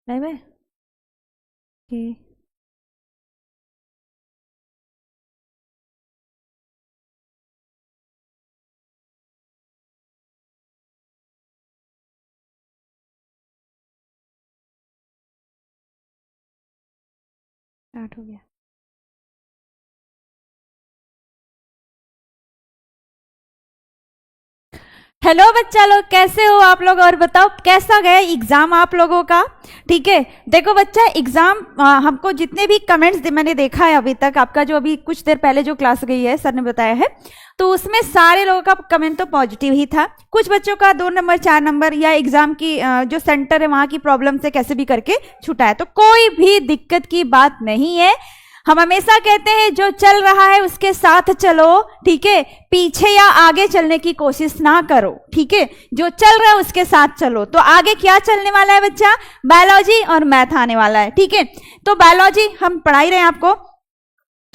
Live है okay. Start हो गया। हेलो बच्चा लोग, कैसे हो आप लोग? और बताओ कैसा गया एग्जाम आप लोगों का? ठीक है, देखो बच्चा एग्जाम हमको जितने भी कमेंट्स मैंने देखा है अभी तक, आपका जो अभी कुछ देर पहले जो क्लास गई है सर ने बताया है, तो उसमें सारे लोगों का कमेंट तो पॉजिटिव ही था। कुछ बच्चों का 2 नंबर 4 नंबर या एग्जाम की जो सेंटर है वहां की प्रॉब्लम से कैसे भी करके छूटा है, तो कोई भी दिक्कत की बात नहीं है। हम हमेशा कहते हैं जो चल रहा है उसके साथ चलो, ठीक है, पीछे या आगे चलने की कोशिश ना करो, ठीक है, जो चल रहा है उसके साथ चलो। तो आगे क्या चलने वाला है बच्चा? बायोलॉजी और मैथ आने वाला है, ठीक है। तो बायोलॉजी हम पढ़ा ही रहे हैं आपको,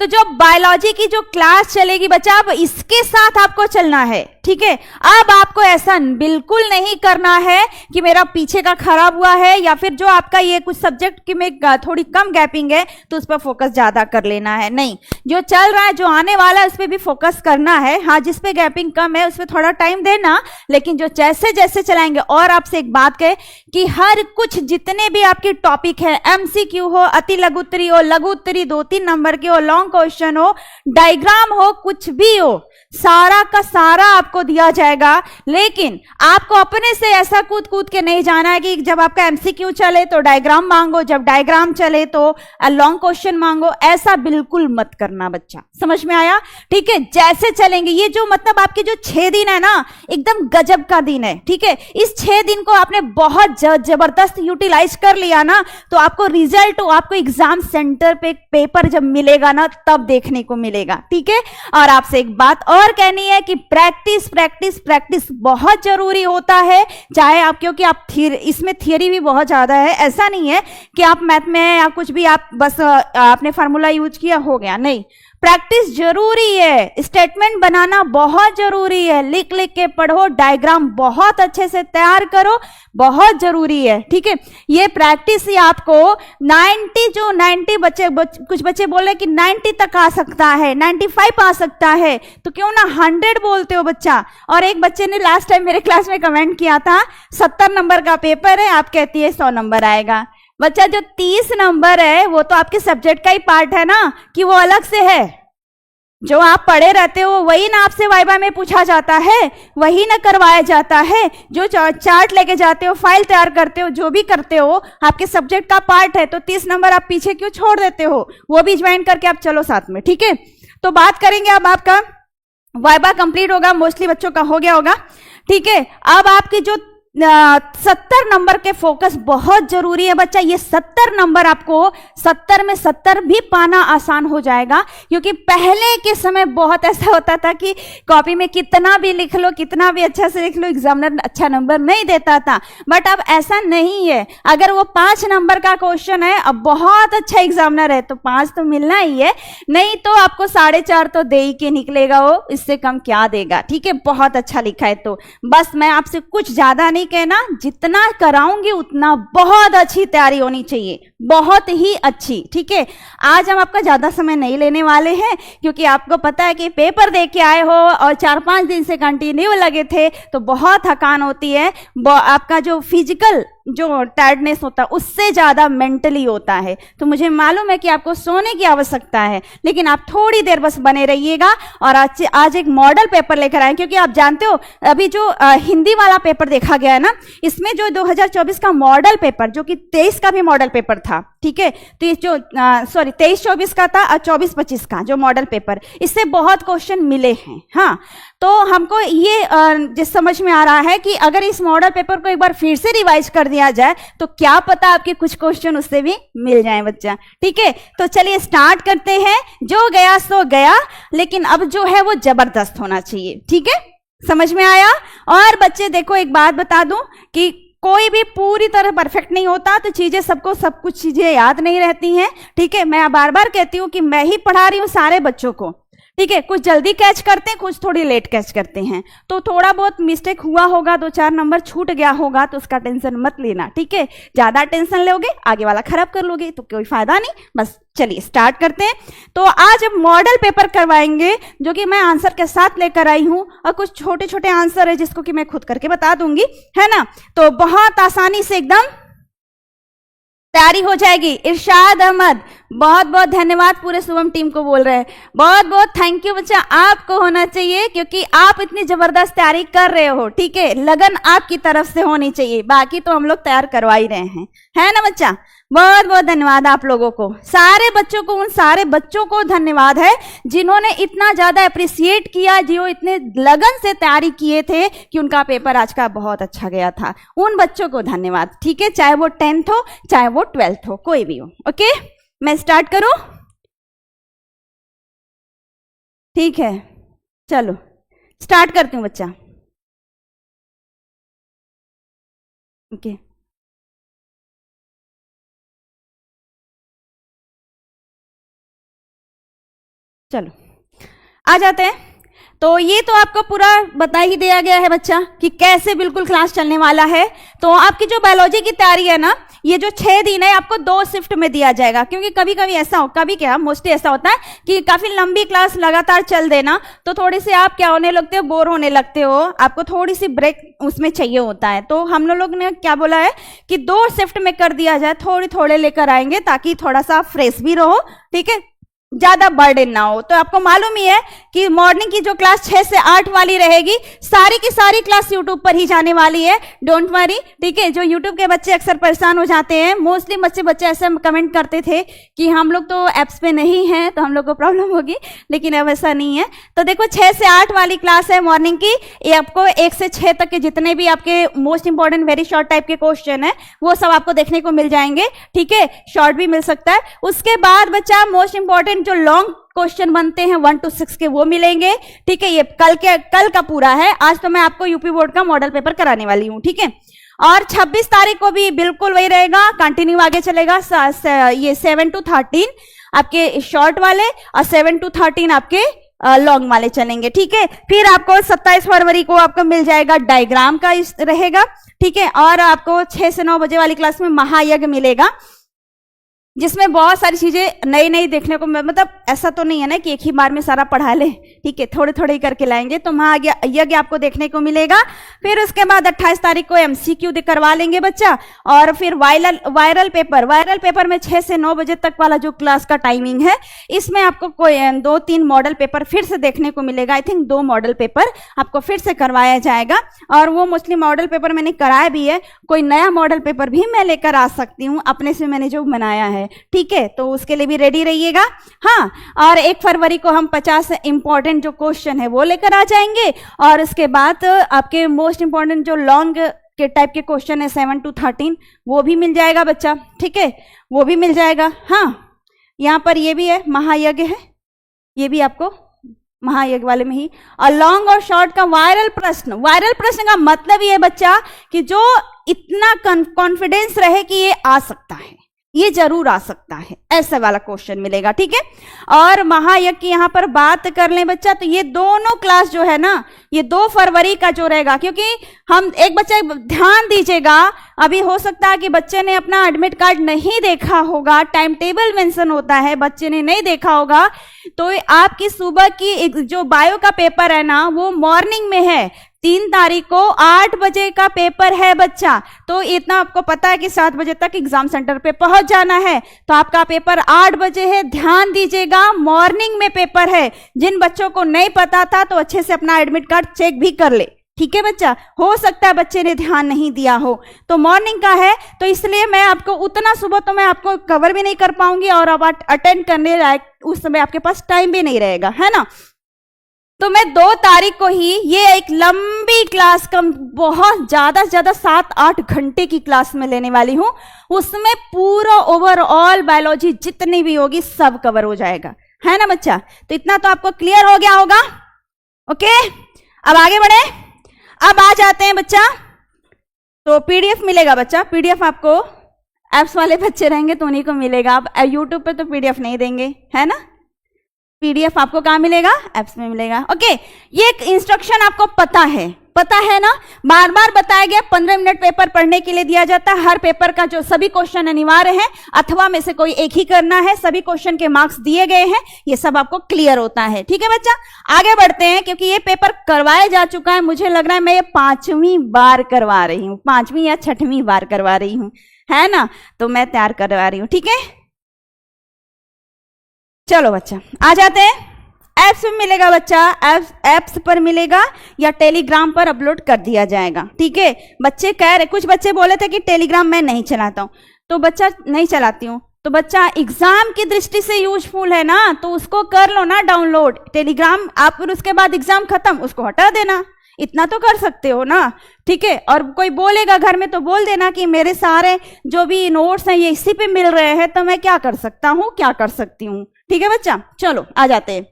तो जो बायोलॉजी की जो क्लास चलेगी बच्चा, अब इसके साथ आपको चलना है, ठीक है। अब आपको ऐसा बिल्कुल नहीं करना है कि मेरा पीछे का खराब हुआ है या फिर जो आपका ये कुछ सब्जेक्ट की में थोड़ी कम गैपिंग है तो उस पर फोकस ज्यादा कर लेना है। नहीं, जो चल रहा है जो आने वाला है उस पर भी फोकस करना है। हाँ, जिस पे गैपिंग कम है उस पर थोड़ा टाइम देना, लेकिन जो जैसे जैसे चलाएंगे। और आपसे एक बात कहे कि हर कुछ जितने भी आपके टॉपिक है, MCQ हो, अति लघु उत्तरी हो, लघु उत्तरी 2-3 नंबर के हो, लॉन्ग क्वेश्चन हो, डायग्राम हो, कुछ भी हो, सारा का सारा आपको दिया जाएगा। लेकिन आपको अपने से ऐसा कूद कूद के नहीं जाना है कि जब आपका MCQ चले तो डायग्राम मांगो, जब डायग्राम चले तो लॉन्ग क्वेश्चन मांगो। ऐसा बिल्कुल मत करना बच्चा, समझ में आया? ठीक है, जैसे चलेंगे ये जो मतलब आपके जो 6 दिन है ना, एकदम गजब का दिन है, ठीक है। इस 6 दिन को आपने बहुत जबरदस्त यूटिलाइज कर लिया ना, तो आपको रिजल्ट, आपको एग्जाम सेंटर पे पेपर जब मिलेगा ना तब देखने को मिलेगा, ठीक है। और आपसे एक बात और कहनी है कि प्रैक्टिस प्रैक्टिस प्रैक्टिस बहुत जरूरी होता है। चाहे आप, क्योंकि आप इसमें थियरी भी बहुत ज्यादा है। ऐसा नहीं है कि आप मैथ में या कुछ भी आप बस आपने फार्मूला यूज किया हो गया, नहीं, प्रैक्टिस जरूरी है। स्टेटमेंट बनाना बहुत जरूरी है, लिख लिख के पढ़ो, डायग्राम बहुत अच्छे से तैयार करो, बहुत जरूरी है, ठीक है। ये प्रैक्टिस ही आपको 90 बच्चे कुछ बच्चे बोल रहे कि 90 तक आ सकता है, 95 आ सकता है, तो क्यों ना 100 बोलते हो बच्चा। और एक बच्चे ने लास्ट टाइम मेरे क्लास में कमेंट किया था 70 नंबर का पेपर है, आप कहती है 100 नंबर आएगा। बच्चा जो 30 नंबर है वो तो आपके सब्जेक्ट का ही पार्ट है ना, कि वो अलग से है। जो आप पढ़े रहते हो वही ना आपसे वाइवा में पूछा जाता है, वही ना करवाया जाता है। जो चार्ट लेके जाते हो, फाइल तैयार करते हो, जो भी करते हो आपके सब्जेक्ट का पार्ट है, तो 30 नंबर आप पीछे क्यों छोड़ देते हो? वो भी ज्वाइन करके आप चलो साथ में, ठीक है। तो बात करेंगे, अब आपका वाइवा कंप्लीट होगा, मोस्टली बच्चों का हो गया होगा, ठीक है। अब आपकी जो 70 नंबर के फोकस बहुत जरूरी है बच्चा। ये 70 नंबर आपको 70 में 70 भी पाना आसान हो जाएगा, क्योंकि पहले के समय बहुत ऐसा होता था कि कॉपी में कितना भी लिख लो, कितना भी अच्छा से लिख लो, एग्जामिनर अच्छा नंबर नहीं देता था। बट अब ऐसा नहीं है। अगर वो 5 नंबर का क्वेश्चन है, अब बहुत अच्छा एग्जामिनर है तो 5 तो मिलना ही है, नहीं तो आपको 4.5 तो दे ही के निकलेगा वो, इससे कम क्या देगा, ठीक है। बहुत अच्छा लिखा है। तो बस मैं आपसे कुछ ज्यादा नहीं कहना, जितना कराऊंगी उतना बहुत अच्छी तैयारी होनी चाहिए, बहुत ही अच्छी, ठीक है। आज हम आपका ज्यादा समय नहीं लेने वाले हैं, क्योंकि आपको पता है कि पेपर दे के आए हो और 4-5 दिन से कंटिन्यू लगे थे, तो बहुत थकान होती है। आपका जो फिजिकल जो टायर्डनेस होता है उससे ज्यादा मेंटली होता है। तो मुझे मालूम है कि आपको सोने की आवश्यकता है, लेकिन आप थोड़ी देर बस बने रहिएगा। और आज एक मॉडल पेपर लेकर आए, क्योंकि आप जानते हो अभी जो हिंदी वाला पेपर देखा गया है ना, इसमें जो 2024 का मॉडल पेपर, जो कि 23 का भी मॉडल पेपर था, ठीक है, तो ये जो 23-24 का था और 24-25 का जो मॉडल पेपर, इससे बहुत क्वेश्चन मिले हैं। हाँ, तो हमको ये जिस समझ में आ रहा है कि अगर इस मॉडल पेपर को एक बार फिर से रिवाइज कर दिया जाए तो क्या पता आपके कुछ क्वेश्चन उससे भी मिल जाए बच्चा, ठीक है। तो चलिए स्टार्ट करते हैं। जो गया सो गया, लेकिन अब जो है वो जबरदस्त होना चाहिए, ठीक है, समझ में आया। और बच्चे देखो, एक बात बता दूं कि कोई भी पूरी तरह परफेक्ट नहीं होता, तो चीजें सबको सब कुछ चीजें याद नहीं रहती हैं, ठीक है। मैं बार बार कहती हूं कि मैं ही पढ़ा रही हूं सारे बच्चों को, ठीक है, कुछ जल्दी कैच करते हैं, कुछ थोड़ी लेट कैच करते हैं, तो थोड़ा बहुत मिस्टेक हुआ होगा, 2-4 नंबर छूट गया होगा तो उसका टेंशन मत लेना, ठीक है। ज्यादा टेंशन लोगे आगे वाला खराब कर लोगे तो कोई फायदा नहीं। बस चलिए स्टार्ट करते हैं। तो आज मॉडल पेपर करवाएंगे जो कि मैं आंसर के साथ लेकर आई हूं, और कुछ छोटे छोटे आंसर है जिसको कि मैं खुद करके बता दूंगी, है ना। तो बहुत आसानी से एकदम तैयारी हो जाएगी। इरशाद अहमद, बहुत बहुत धन्यवाद, पूरे शुभम टीम को बोल रहे हैं, बहुत बहुत थैंक यू बच्चा, आपको होना चाहिए क्योंकि आप इतनी जबरदस्त तैयारी कर रहे हो, ठीक है। लगन आपकी तरफ से होनी चाहिए, बाकी तो हम लोग तैयार करवा ही रहे हैं, है ना बच्चा। बहुत बहुत धन्यवाद आप लोगों को, सारे बच्चों को, उन सारे बच्चों को धन्यवाद है जिन्होंने इतना ज्यादा अप्रिसिएट किया, जो इतने लगन से तैयारी किए थे कि उनका पेपर आज का बहुत अच्छा गया था। उन बच्चों को धन्यवाद, ठीक है, चाहे वो 10th हो चाहे वो 12th हो, कोई भी हो। ओके, मैं स्टार्ट करूं? ठीक है, चलो स्टार्ट करती हूं बच्चा। ओके, चलो आ जाते हैं। तो ये तो आपको पूरा बता ही दिया गया है बच्चा कि कैसे बिल्कुल क्लास चलने वाला है। तो आपकी जो बायोलॉजी की तैयारी है ना, ये जो 6 दिन है आपको 2 शिफ्ट में दिया जाएगा, क्योंकि कभी कभी ऐसा हो, कभी क्या मोस्टली ऐसा होता है कि काफी लंबी क्लास लगातार चल देना तो थोड़ी सी आप क्या होने लगते हो, बोर होने लगते हो, आपको थोड़ी सी ब्रेक उसमें चाहिए होता है। तो हम लोग ने क्या बोला है कि 2 शिफ्ट में कर दिया जाए, थोड़े थोड़े लेकर आएंगे ताकि थोड़ा सा फ्रेश भी रहो, ठीक है, ज्यादा बर्डन ना हो। तो आपको मालूम ही है कि मॉर्निंग की जो क्लास 6 से 8 वाली रहेगी, सारी की सारी क्लास यूट्यूब पर ही जाने वाली है, डोंट वरी, ठीक है। जो यूट्यूब के बच्चे अक्सर परेशान हो जाते हैं, मोस्टली बच्चे ऐसे कमेंट करते थे कि हम लोग तो ऐप्स पे नहीं हैं तो हम लोग को प्रॉब्लम होगी, लेकिन अब ऐसा नहीं है। तो देखो 6 से 8 वाली क्लास है मॉर्निंग की, ये आपको 1 से 6 तक के जितने भी आपके most important very short type के क्वेश्चन है वो सब आपको देखने को मिल जाएंगे, ठीक है, शॉर्ट भी मिल सकता है। उसके बाद बच्चा मोस्ट इंपॉर्टेंट जो लॉन्ग क्वेश्चन बनते हैं 1 to 6 के वो मिलेंगे, ठीक है। ये कल का पूरा है, आज तो मैं आपको यूपी बोर्ड का मॉडल पेपर कराने वाली हूं, ठीक है। और 26 तारीख को भी बिल्कुल वही रहेगा, कंटिन्यू आगे चलेगा। ये 7 to 13 आपके शॉर्ट वाले और 7 to 13 आपके लॉन्ग वाले चलेंगे, ठीक है। फिर आपको 27 फरवरी को आपको मिल जाएगा डायग्राम का रहेगा, ठीक है। और आपको 6 से 9 बजे वाली क्लास में महायज्ञ मिलेगा, जिसमें बहुत सारी चीजें नई नई देखने को, मतलब ऐसा तो नहीं है ना कि एक ही बार में सारा पढ़ा ले, ठीक है, थोड़े थोड़े ही करके लाएंगे, तो महायज्ञ आपको देखने को मिलेगा। फिर उसके बाद 28 तारीख को MCQ करवा लेंगे बच्चा, और फिर वायरल पेपर में 6 से 9 बजे तक वाला जो क्लास का टाइमिंग है, इसमें आपको कोई 2-3 मॉडल पेपर फिर से देखने को मिलेगा। आई थिंक 2 मॉडल पेपर आपको फिर से करवाया जाएगा, और वो मोस्टली मॉडल पेपर मैंने कराया भी है, कोई नया मॉडल पेपर भी मैं लेकर आ सकती हूँ अपने से, मैंने जो बनाया है, ठीक है। तो उसके लिए भी रेडी रहिएगा। हाँ, और 1 फरवरी को हम 50 इंपॉर्टेंट जो क्वेश्चन है वो लेकर आ जाएंगे, और उसके बाद आपके मोस्ट इंपॉर्टेंट जो लॉन्ग के टाइप के क्वेश्चन है 7 to 13 वो भी मिल जाएगा बच्चा, ठीक है, वो भी मिल जाएगा। हाँ, यहाँ पर ये भी है, महायज्ञ है, ये भी आपको महायज्ञ वाले में ही। और लॉन्ग और शॉर्ट का वायरल प्रश्न का मतलब ये बच्चा कि जो इतना कॉन्फिडेंस रहे कि ये आ सकता है, ये जरूर आ सकता है, ऐसा वाला क्वेश्चन मिलेगा, ठीक है। और महायज्ञ की यहां पर बात कर लें बच्चा, तो ये दोनों क्लास जो है ना, ये 2 फरवरी का जो रहेगा, क्योंकि हम एक बच्चा ध्यान दीजिएगा, अभी हो सकता है कि बच्चे ने अपना एडमिट कार्ड नहीं देखा होगा, टाइम टेबल मेंशन होता है, बच्चे ने नहीं देखा होगा, तो आपकी सुबह की जो बायो का पेपर है ना वो मॉर्निंग में है, 3 तारीख को 8 बजे का पेपर है बच्चा। तो इतना आपको पता है कि 7 बजे तक एग्जाम सेंटर पे पहुंच जाना है, तो आपका पेपर 8 बजे है, ध्यान दीजिएगा, मॉर्निंग में पेपर है। जिन बच्चों को नहीं पता था तो अच्छे से अपना एडमिट कार्ड चेक भी कर ले, ठीक है बच्चा, हो सकता है बच्चे ने ध्यान नहीं दिया हो। तो मॉर्निंग का है, तो इसलिए मैं आपको उतना सुबह तो मैं आपको कवर भी नहीं कर पाऊंगी, और अब अटेंड करने लायक उस समय आपके पास टाइम भी नहीं रहेगा, है ना। तो मैं 2 तारीख को ही ये एक लंबी क्लास, कम बहुत ज्यादा से ज्यादा 7-8 घंटे की क्लास में लेने वाली हूं, उसमें पूरा ओवरऑल बायोलॉजी जितनी भी होगी सब कवर हो जाएगा, है ना बच्चा। तो इतना तो आपको क्लियर हो गया होगा। ओके, अब आगे बढ़े, अब आ जाते हैं बच्चा, तो पीडीएफ मिलेगा बच्चा, पीडीएफ आपको एप्स वाले बच्चे रहेंगे तो उन्हीं को मिलेगा, आप यूट्यूब पे तो पीडीएफ नहीं देंगे, है ना। PDF आपको कहाँ मिलेगा? एप्स में मिलेगा। ओके, ये एक इंस्ट्रक्शन आपको पता है ना, बार बार बताया गया। 15 मिनट पेपर पढ़ने के लिए दिया जाता है। हर पेपर का जो सभी क्वेश्चन अनिवार्य है, अथवा में से कोई एक ही करना है। सभी क्वेश्चन के मार्क्स दिए गए हैं, ये सब आपको क्लियर होता है। ठीक है बच्चा, आगे बढ़ते हैं, क्योंकि ये पेपर करवाया जा चुका है। मुझे लग रहा है मैं ये 5वीं बार करवा रही हूँ, 5वीं या 6वीं बार करवा रही हूँ, है ना, तो मैं तैयार करवा रही हूँ। ठीक है, चलो बच्चा आ जाते हैं। एप्स में मिलेगा बच्चा, एप्स पर मिलेगा या टेलीग्राम पर अपलोड कर दिया जाएगा। ठीक है, बच्चे कह रहे, कुछ बच्चे बोले थे कि टेलीग्राम मैं नहीं चलाता हूं, तो बच्चा नहीं चलाती हूं, तो बच्चा एग्जाम की दृष्टि से यूजफुल है ना, तो उसको कर लो ना डाउनलोड टेलीग्राम आप, फिर उसके बाद एग्जाम खत्म उसको हटा देना, इतना तो कर सकते हो ना। ठीक है, और कोई बोलेगा घर में तो बोल देना कि मेरे सारे जो भी नोट्स हैं ये इसी पे मिल रहे हैं, तो मैं क्या कर सकता हूं, क्या कर सकती हूं। ठीक है बच्चा, चलो आ जाते हैं।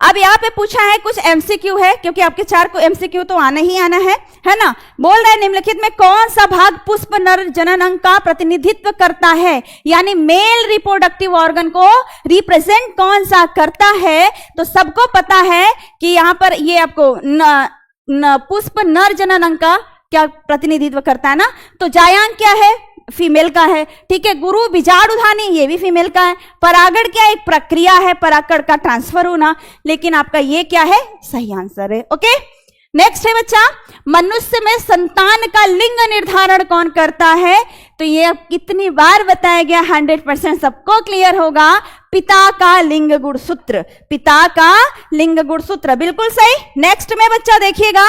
अब यहाँ पे पूछा है कुछ MCQ है, क्योंकि आपके 4 को MCQ तो आना ही आना है ना। बोल रहे हैं निम्नलिखित में कौन सा भाग पुष्प नर जनन अंग का प्रतिनिधित्व करता है, यानी मेल रिप्रोडक्टिव ऑर्गन को रिप्रेजेंट कौन सा करता है। तो सबको पता है कि यहाँ पर ये आपको पुष्प नर जनन अंग का क्या प्रतिनिधित्व करता है ना, तो जायांग क्या है, फीमेल का है। ठीक है, गुरु बीजाणुधानी ये भी फीमेल का है। परागण क्या एक प्रक्रिया है, परागण का ट्रांसफर होना, लेकिन आपका ये क्या है, सही आंसर है। ओके, नेक्स्ट है बच्चा, मनुष्य में संतान का लिंग निर्धारण कौन करता है। तो ये अब कितनी बार बताया गया, 100% सबको क्लियर होगा, पिता का लिंग गुणसूत्र, पिता का लिंग गुणसूत्र, बिल्कुल सही। नेक्स्ट में बच्चा देखिएगा,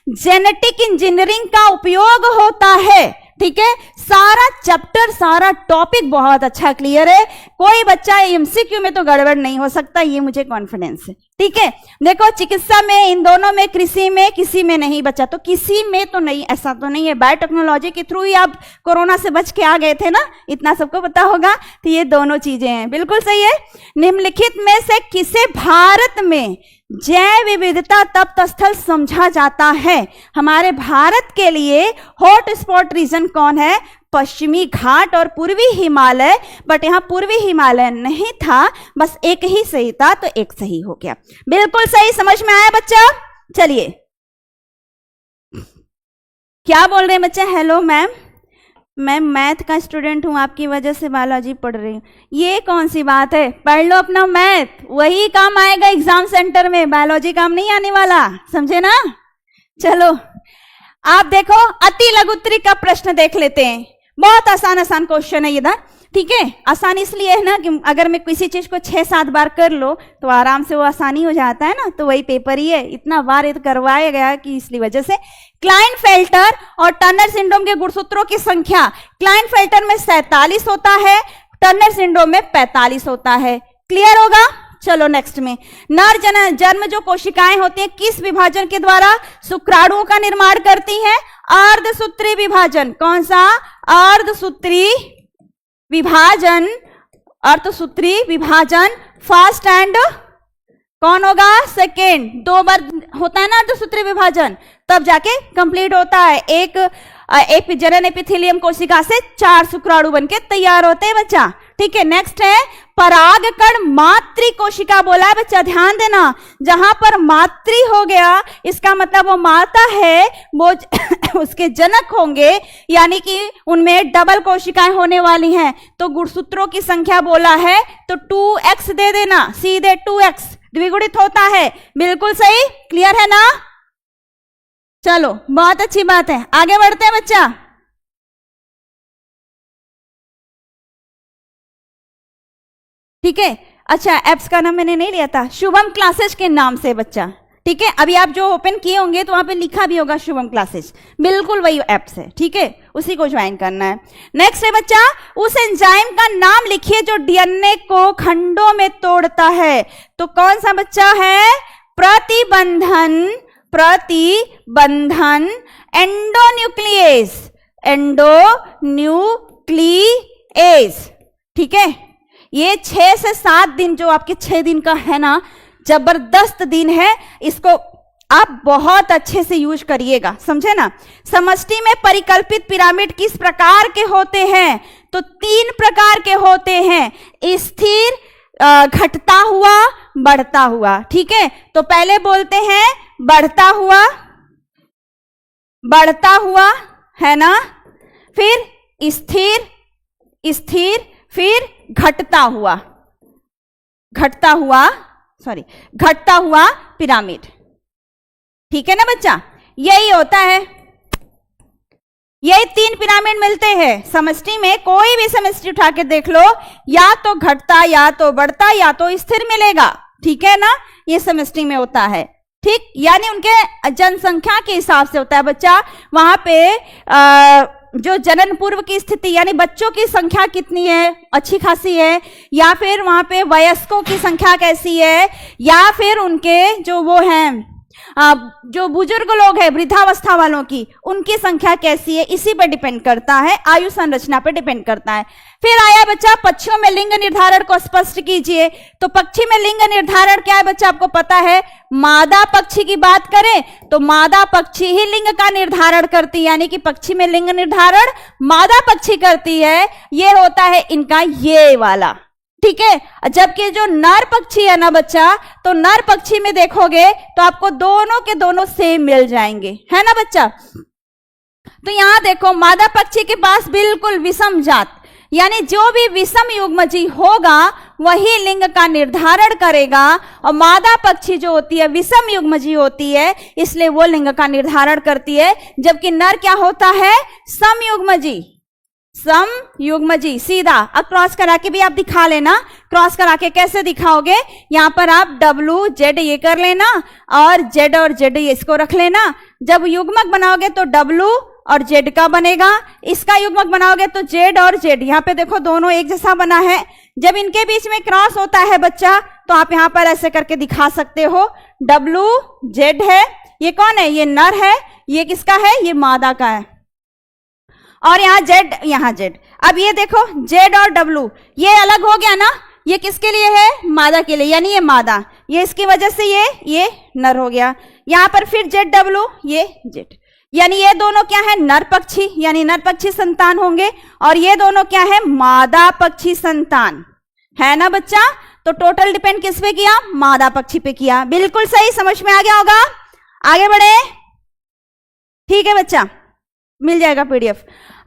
जेनेटिक इंजीनियरिंग का उपयोग होता है। ठीक है, सारा चैप्टर सारा टॉपिक बहुत अच्छा क्लियर है, कोई बच्चा MCQ में तो गड़बड़ नहीं हो सकता, ये मुझे कॉन्फिडेंस है। ठीक है, देखो चिकित्सा में, इन दोनों में, कृषि में, किसी में नहीं बचा, तो किसी में तो नहीं, ऐसा तो नहीं है। बायोटेक्नोलॉजी के थ्रू ही आप कोरोना से बच के आ गए थे ना, इतना सबको पता होगा। तो ये दोनों चीजें हैं, बिल्कुल सही है। निम्नलिखित में से किसे भारत में जैव विविधता तप्त स्थल समझा जाता है। हमारे भारत के लिए हॉट स्पॉट रीजन कौन है, पश्चिमी घाट और पूर्वी हिमालय, बट यहां पूर्वी हिमालय नहीं था, बस एक ही सही था, तो एक सही हो गया, बिल्कुल सही। समझ में आया बच्चा, चलिए क्या बोल रहे हैं बच्चा, हेलो मैम, मैं मैथ का स्टूडेंट हूं, आपकी वजह से बायोलॉजी पढ़ रही हूं। ये कौन सी बात है, पढ़ लो अपना मैथ, वही काम आएगा एग्जाम सेंटर में, बायोलॉजी काम नहीं आने वाला, समझे ना। चलो आप देखो, अति लघुत्तरी का प्रश्न देख लेते हैं, बहुत आसान क्वेश्चन है इधर। ठीक है, आसान इसलिए है ना कि अगर मैं किसी चीज को 6-7 बार कर लो तो आराम से वो आसानी हो जाता है ना, तो वही पेपर ही है, इतना बार ये करवाया गया कि इसलिए वजह से। क्लाइनफेल्टर और टर्नर सिंड्रोम के गुणसूत्रों की संख्या, क्लाइनफेल्टर में 47 होता है, टर्नर सिंड्रोम में 45 होता है। क्लियर होगा, चलो नेक्स्ट में, नर जन्म जो कोशिकाएं होती हैं किस विभाजन के द्वारा शुक्राणुओं का निर्माण करती हैं, अर्धसूत्री विभाजन। कौन सा, अर्धसूत्री विभाजन, अर्धसूत्री विभाजन, फर्स्ट एंड कौन होगा, सेकेंड। 2 बार होता है ना अर्धसूत्री विभाजन, तब जाके कंप्लीट होता है। एक जनन एपिथेलियम कोशिका से 4 शुक्राणु बनके तैयार होते हैं बच्चा। ठीक है, नेक्स्ट है परागकण मातृ कोशिका बोला है बच्चा, ध्यान देना, जहां पर मातृ हो गया इसका मतलब वो माता है, वो उसके जनक होंगे, यानी कि उनमें डबल कोशिकाएं होने वाली हैं। तो गुणसूत्रों की संख्या बोला है तो 2x दे देना, सीधे 2x द्विगुणित होता है, बिल्कुल सही। क्लियर है ना, चलो बहुत अच्छी बात है, आगे बढ़ते हैं बच्चा। ठीक है, अच्छा एप्स का नाम मैंने नहीं लिया था, शुभम क्लासेस के नाम से बच्चा। ठीक है, अभी आप जो ओपन किए होंगे तो वहां पे लिखा भी होगा शुभम क्लासेस, बिल्कुल वही एप्स है। ठीक है, उसी को ज्वाइन करना है। नेक्स्ट है बच्चा, उस एंजाइम का नाम लिखिए जो डीएनए को खंडों में तोड़ता है। तो कौन सा बच्चा है, प्रतिबंधन, प्रतिबंधन एंडोन्यूक्लियेज, एंडोन्यूक्लियेज। ठीक है, ये 6 से 7 दिन जो आपके 6 दिन का है ना, जबरदस्त दिन है, इसको आप बहुत अच्छे से यूज करिएगा, समझे ना। समष्टि में परिकल्पित पिरामिड किस प्रकार के होते हैं, तो 3 प्रकार के होते हैं, स्थिर, घटता हुआ, बढ़ता हुआ। ठीक है, तो पहले बोलते हैं बढ़ता हुआ, बढ़ता हुआ, है ना, फिर स्थिर, स्थिर, फिर घटता हुआ, घटता हुआ, सॉरी, घटता हुआ पिरामिड। ठीक है ना बच्चा, यही होता है, यही 3 पिरामिड मिलते हैं समष्टि में। कोई भी समष्टि उठा के देख लो, या तो घटता, या तो बढ़ता, या तो स्थिर मिलेगा। ठीक है ना, ये समष्टि में होता है। ठीक, यानी उनके जनसंख्या के हिसाब से होता है बच्चा। वहां पे जो जनन पूर्व की स्थिति, यानी बच्चों की संख्या कितनी है, अच्छी खासी है, या फिर वहां पे वयस्कों की संख्या कैसी है, या फिर उनके जो वो हैं जो बुजुर्ग लोग हैं वृद्धावस्था वालों की, उनकी संख्या कैसी है, इसी पर डिपेंड करता है, आयु संरचना पर डिपेंड करता है। फिर आया बच्चा पक्षियों में लिंग निर्धारण को स्पष्ट कीजिए। तो पक्षी में लिंग निर्धारण क्या है बच्चा, आपको पता है। मादा पक्षी की बात करें तो मादा पक्षी ही लिंग का निर्धारण करती है, यानी कि पक्षी में लिंग निर्धारण मादा पक्षी करती है। ये होता है इनका ये वाला। ठीक है, जबकि जो नर पक्षी है ना बच्चा, तो नर पक्षी में देखोगे तो आपको दोनों के दोनों सेम मिल जाएंगे, है ना बच्चा। तो यहां देखो मादा पक्षी के पास बिल्कुल विषम जात, यानी जो भी विषम युग्मजी होगा वही लिंग का निर्धारण करेगा, और मादा पक्षी जो होती है विषम युग्मजी होती है, इसलिए वो लिंग का निर्धारण करती है। जबकि नर क्या होता है, सम युग्मजी, सम युग्मजी। सीधा अब क्रॉस करा के भी आप दिखा लेना। क्रॉस करा के कैसे दिखाओगे, यहां पर आप WZ ये कर लेना, और Z और Z इसको रख लेना। जब युग्मक बनाओगे तो W और Z का बनेगा, इसका युग्मक बनाओगे तो Z और Z। यहां पे देखो दोनों एक जैसा बना है। जब इनके बीच में क्रॉस होता है बच्चा, तो आप यहां पर ऐसे करके दिखा सकते हो। WZ है, ये कौन है, ये नर है, ये किसका है, ये मादा का है, और यहाँ Z, यहाँ Z। अब ये देखो Z और W ये अलग हो गया ना, ये किसके लिए है, मादा के लिए, यानी ये मादा, ये इसकी वजह से ये नर हो गया। यहाँ पर फिर ZW, ये Z, यानी ये दोनों क्या है, नर पक्षी, यानी नर पक्षी संतान होंगे, और ये दोनों क्या है, मादा पक्षी संतान, है ना बच्चा। तो टोटल डिपेंड किस पे किया, मादा पक्षी पे किया। बिल्कुल सही, समझ में आ गया होगा। आगे बढ़े, ठीक है बच्चा, मिल जाएगा PDF।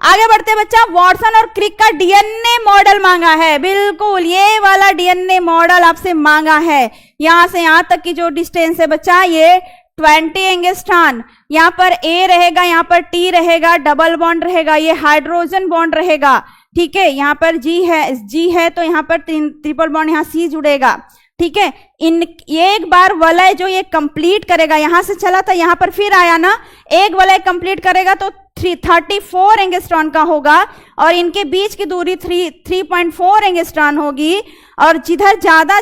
आगे बढ़ते बच्चा, वॉटसन और क्रिक का DNA मॉडल मांगा है। बिल्कुल ये वाला DNA मॉडल आपसे मांगा है। यहां से यहां तक की जो डिस्टेंस है बच्चा, ये 20 एंगस्ट्रॉन। यहां पर A रहेगा, यहां पर T रहेगा, डबल बॉन्ड रहेगा, ये हाइड्रोजन बॉन्ड रहेगा। ठीक है, यहां पर G है तो यहां पर ट्रिपल बॉन्ड, यहां C जुड़ेगा। ठीक है, इन एक बार वलय जो ये कंप्लीट करेगा, यहां से चला था यहां पर फिर आया ना, एक वलय कंप्लीट करेगा तो 34 एंगस्ट्रॉन का होगा, और इनके बीच की दूरी 3.4 एंगस्ट्रॉन होगी। और जिधर ज्यादा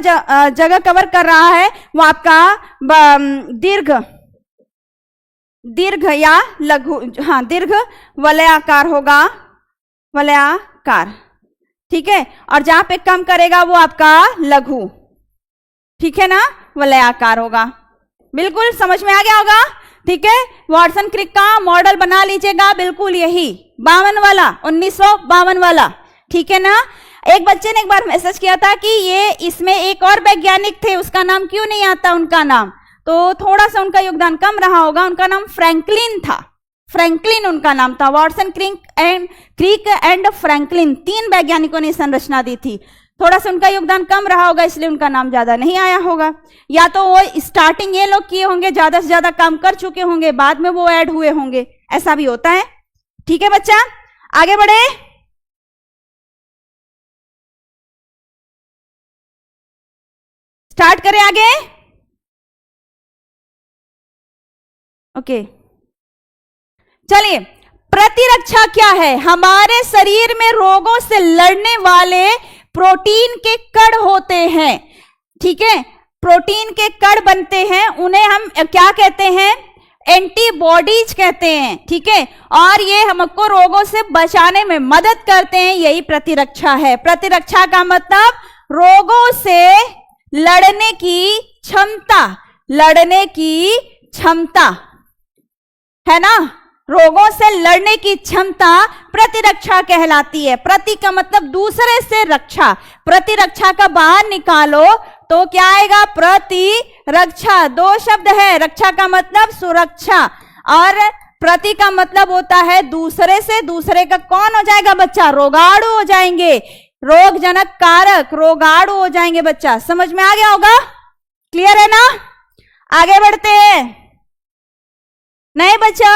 जगह कवर कर रहा है वो आपका दीर्घ या लघु, हाँ दीर्घ वलयाकार होगा, वलयाकार। ठीक है, और जहां पे कम करेगा वो आपका लघु, ठीक है ना, वलयाकार होगा। बिल्कुल समझ में आ गया होगा। ठीक है, वॉटसन क्रिक का मॉडल बना लीजिएगा, बिल्कुल यही 52 वाला, 1952 वाला। ठीक है ना। एक बच्चे ने एक बार मैसेज किया था कि ये इसमें एक और वैज्ञानिक थे, उसका नाम क्यों नहीं आता उनका नाम, तो थोड़ा सा उनका योगदान कम रहा होगा। उनका नाम फ्रैंकलिन था, फ्रैंकलिन उनका नाम था। वॉटसन क्रिक एंड फ्रैंकलिन, 3 वैज्ञानिकों ने संरचना दी थी। थोड़ा सा उनका योगदान कम रहा होगा, इसलिए उनका नाम ज्यादा नहीं आया होगा, या तो वो स्टार्टिंग ये लोग किए होंगे, ज्यादा से ज्यादा काम कर चुके होंगे, बाद में वो ऐड हुए होंगे, ऐसा भी होता है। ठीक है बच्चा, आगे बढ़े। स्टार्ट करें आगे। ओके, चलिए, प्रतिरक्षा क्या है? हमारे शरीर में रोगों से लड़ने वाले प्रोटीन के कण होते हैं। ठीक है, प्रोटीन के कण बनते हैं, उन्हें हम क्या कहते हैं? एंटीबॉडीज कहते हैं। ठीक है, और ये हमको रोगों से बचाने में मदद करते हैं, यही प्रतिरक्षा है। प्रतिरक्षा का मतलब रोगों से लड़ने की क्षमता, लड़ने की क्षमता, है ना। रोगों से लड़ने की क्षमता प्रतिरक्षा कहलाती है। प्रति का मतलब दूसरे से रक्षा, प्रतिरक्षा का बाहर निकालो तो क्या आएगा? प्रतिरक्षा। दो शब्द है, रक्षा का मतलब सुरक्षा और प्रति का मतलब होता है दूसरे से। दूसरे का कौन हो जाएगा बच्चा? रोगाणु हो जाएंगे, रोगजनक कारक रोगाणु हो जाएंगे। बच्चा समझ में आ गया होगा? क्लियर है ना? आगे बढ़ते हैं। नहीं बच्चा,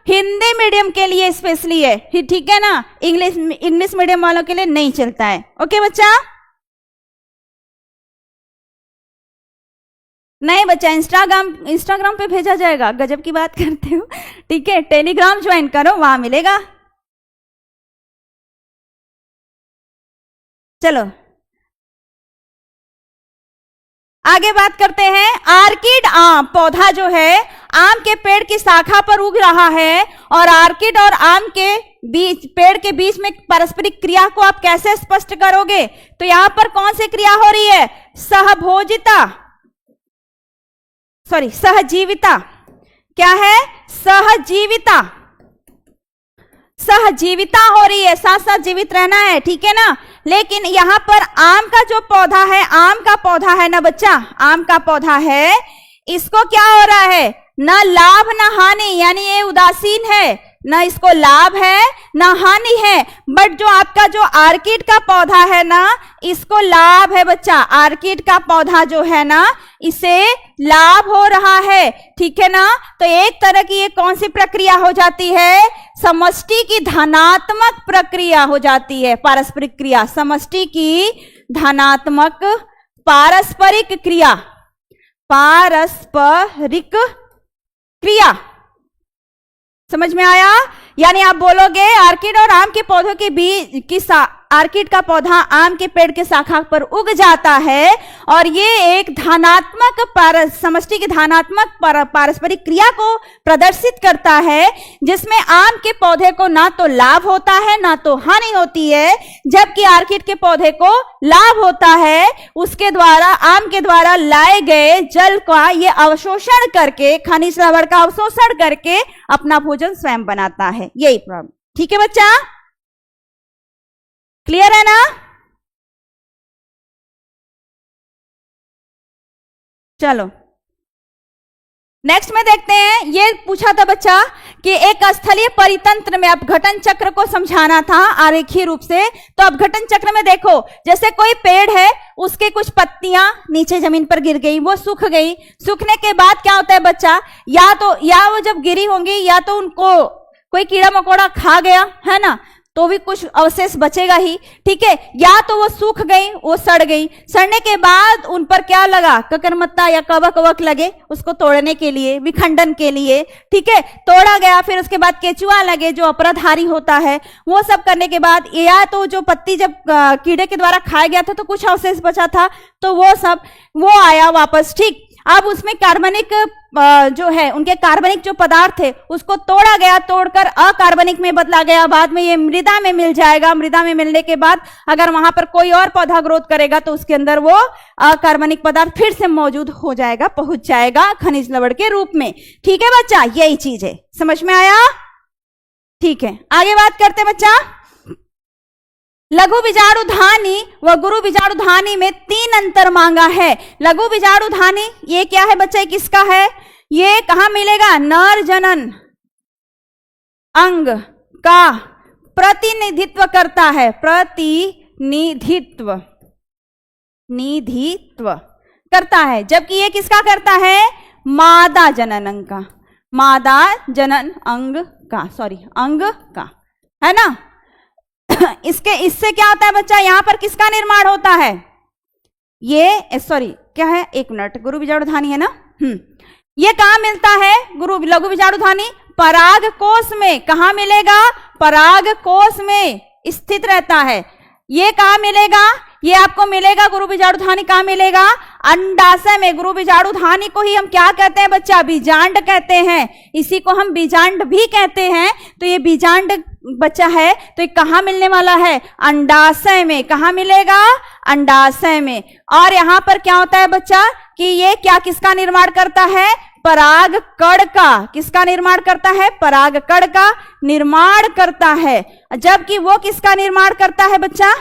हिंदी मीडियम के लिए स्पेशली है, ठीक है ना? इंग्लिश मीडियम वालों के लिए नहीं चलता है। ओके बच्चा? नहीं बच्चा, इंस्टाग्राम पे भेजा जाएगा। गजब की बात करते हो। ठीक है, टेलीग्राम ज्वाइन करो, वहां मिलेगा। चलो आगे बात करते हैं। आर्किड आम पौधा जो है आम के पेड़ की शाखा पर उग रहा है, और आर्किड और आम के बीच, पेड़ के बीच में पारस्परिक क्रिया को आप कैसे स्पष्ट करोगे? तो यहां पर कौन सी क्रिया हो रही है? सहजीविता। क्या है? सहजीविता। सहजीविता हो रही है, साथ साथ जीवित रहना है, ठीक है ना? लेकिन यहां पर आम का जो पौधा है, आम का पौधा है ना बच्चा, आम का पौधा है, इसको क्या हो रहा है? न लाभ न हानि, यानी ये उदासीन है, ना इसको लाभ है ना हानि है। बट जो आपका जो आर्किड का पौधा है ना, इसको लाभ है बच्चा। आर्किड का पौधा जो है ना, इसे लाभ हो रहा है, ठीक है ना? तो एक तरह की ये कौन सी प्रक्रिया हो जाती है? समष्टि की धनात्मक प्रक्रिया हो जाती है। पारस्परिक क्रिया, समष्टि की धनात्मक पारस्परिक क्रिया, पारस्परिक क्रिया। समझ में आया? यानी आप बोलोगे आर्किड और आम के पौधों के बीच की आर्किड का पौधा आम के पेड़ के शाखा पर उग जाता है, और ये एक धनात्मक समष्टि की धनात्मक पारस्परिक क्रिया को प्रदर्शित करता है, जिसमें आम के पौधे को ना तो लाभ होता है ना तो हानि होती है, जबकि आर्किड के पौधे को लाभ होता है। उसके द्वारा, आम के द्वारा लाए गए जल का ये अवशोषण करके, खनिज लवण का अवशोषण करके अपना भोजन स्वयं बनाता है। यही प्रॉब्लम, ठीक है बच्चा? क्लियर है ना? चलो नेक्स्ट में देखते हैं। ये पूछा था बच्चा कि एक स्थलीय परितंत्र में अपघटन चक्र को समझाना था आरेखीय रूप से। तो अपघटन चक्र में देखो, जैसे कोई पेड़ है, उसके कुछ पत्तियां नीचे जमीन पर गिर गई, वो सूख गई। सूखने के बाद क्या होता है बच्चा? या वो जब गिरी होंगी, या तो उनको कोई कीड़ा मकोड़ा खा गया है ना, तो भी कुछ अवशेष बचेगा ही, ठीक है? या तो वो सूख गई, वो सड़ गई। सड़ने के बाद उन पर क्या लगा? ककरमत्ता या कवक वक लगे उसको तोड़ने के लिए, विखंडन के लिए, ठीक है? तोड़ा गया, फिर उसके बाद केचुआ लगे जो अपराधारी होता है। वो सब करने के बाद, या तो जो पत्ती जब कीड़े के द्वारा खाया गया था तो कुछ अवशेष बचा था, तो वो आया वापस, ठीक? अब उसमें कार्बनिक जो है, उनके कार्बनिक जो पदार्थ थे उसको तोड़ा गया, तोड़कर अकार्बनिक में बदला गया। बाद में ये मृदा में मिल जाएगा। मृदा में मिलने के बाद अगर वहां पर कोई और पौधा ग्रोथ करेगा तो उसके अंदर वो अकार्बनिक पदार्थ फिर से मौजूद हो जाएगा, पहुंच जाएगा खनिज लवण के रूप में, ठीक है बच्चा? यही चीज है, समझ में आया? ठीक है, आगे बात करते बच्चा। लघु बीजाणु धानी व गुरु बीजाणु धानी में 3 अंतर मांगा है। लघु बीजाणु धानी ये क्या है बच्चा? किसका है? ये कहां मिलेगा? नर जनन अंग का प्रतिनिधित्व करता है। प्रतिनिधित्व करता है, जबकि ये किसका करता है? मादा जनन अंग का, मादा जनन अंग का, अंग का, है ना? इससे क्या होता है बच्चा? यहां पर किसका निर्माण होता है? ये क्या है? एक मिनट, गुरु बीजाणु धानी है ना? ये कहां मिलता है? लघु बीजाणु धानी पराग कोश में। कहां मिलेगा? पराग कोश में स्थित रहता है। ये कहां मिलेगा? ये आपको मिलेगा, गुरु बीजाणु धानी कहां मिलेगा? अंडाशय में। गुरु बीजाणु धानी को ही हम क्या कहते हैं बच्चा? बीजांड कहते हैं। इसी को हम बीजांड भी कहते हैं। तो ये बीजांड बच्चा है, तो ये कहां मिलने वाला है? अंडाशय में। कहां मिलेगा? अंडाशय में। और यहां पर क्या होता है बच्चा कि ये क्या, किसका निर्माण करता है? परागकण का, किसका निर्माण करता है? परागकण का निर्माण करता है। जबकि वो किसका निर्माण करता है बच्चा?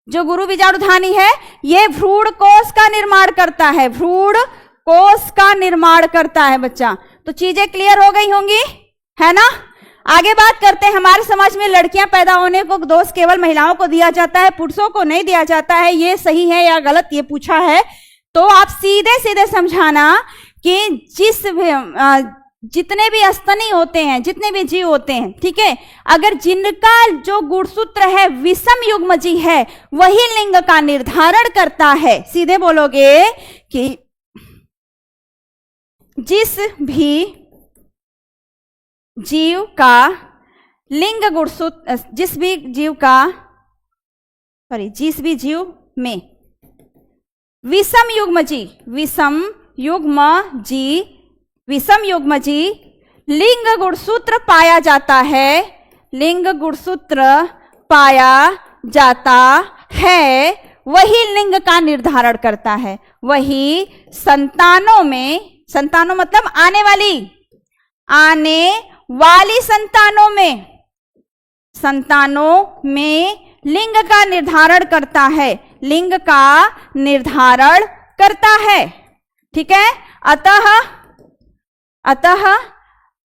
जो गुरु बीजाणुधानी है ये भ्रूण कोष का निर्माण करता है, भ्रूण कोष का निर्माण करता है बच्चा। तो चीजें क्लियर हो गई होंगी, है ना? आगे बात करते हैं। हमारे समाज में लड़कियां पैदा होने को दोष केवल महिलाओं को दिया जाता है, पुरुषों को नहीं दिया जाता है, ये सही है या गलत, ये पूछा है। तो आप सीधे सीधे समझाना कि जितने भी स्तनी होते हैं, जितने भी जीव होते हैं, ठीक है, अगर जिनका जो गुणसूत्र है विषम युग्मजी है वही लिंग का निर्धारण करता है। सीधे बोलोगे कि जिस भी जीव का लिंग गुणसूत्र, जिस भी जीव में विषम युग्मजी लिंग गुणसूत्र पाया जाता है, लिंग गुणसूत्र पाया जाता है, वही लिंग का निर्धारण करता है। वही संतानों मतलब आने वाली संतानों में लिंग का निर्धारण करता है, लिंग का निर्धारण करता है, ठीक है। अतः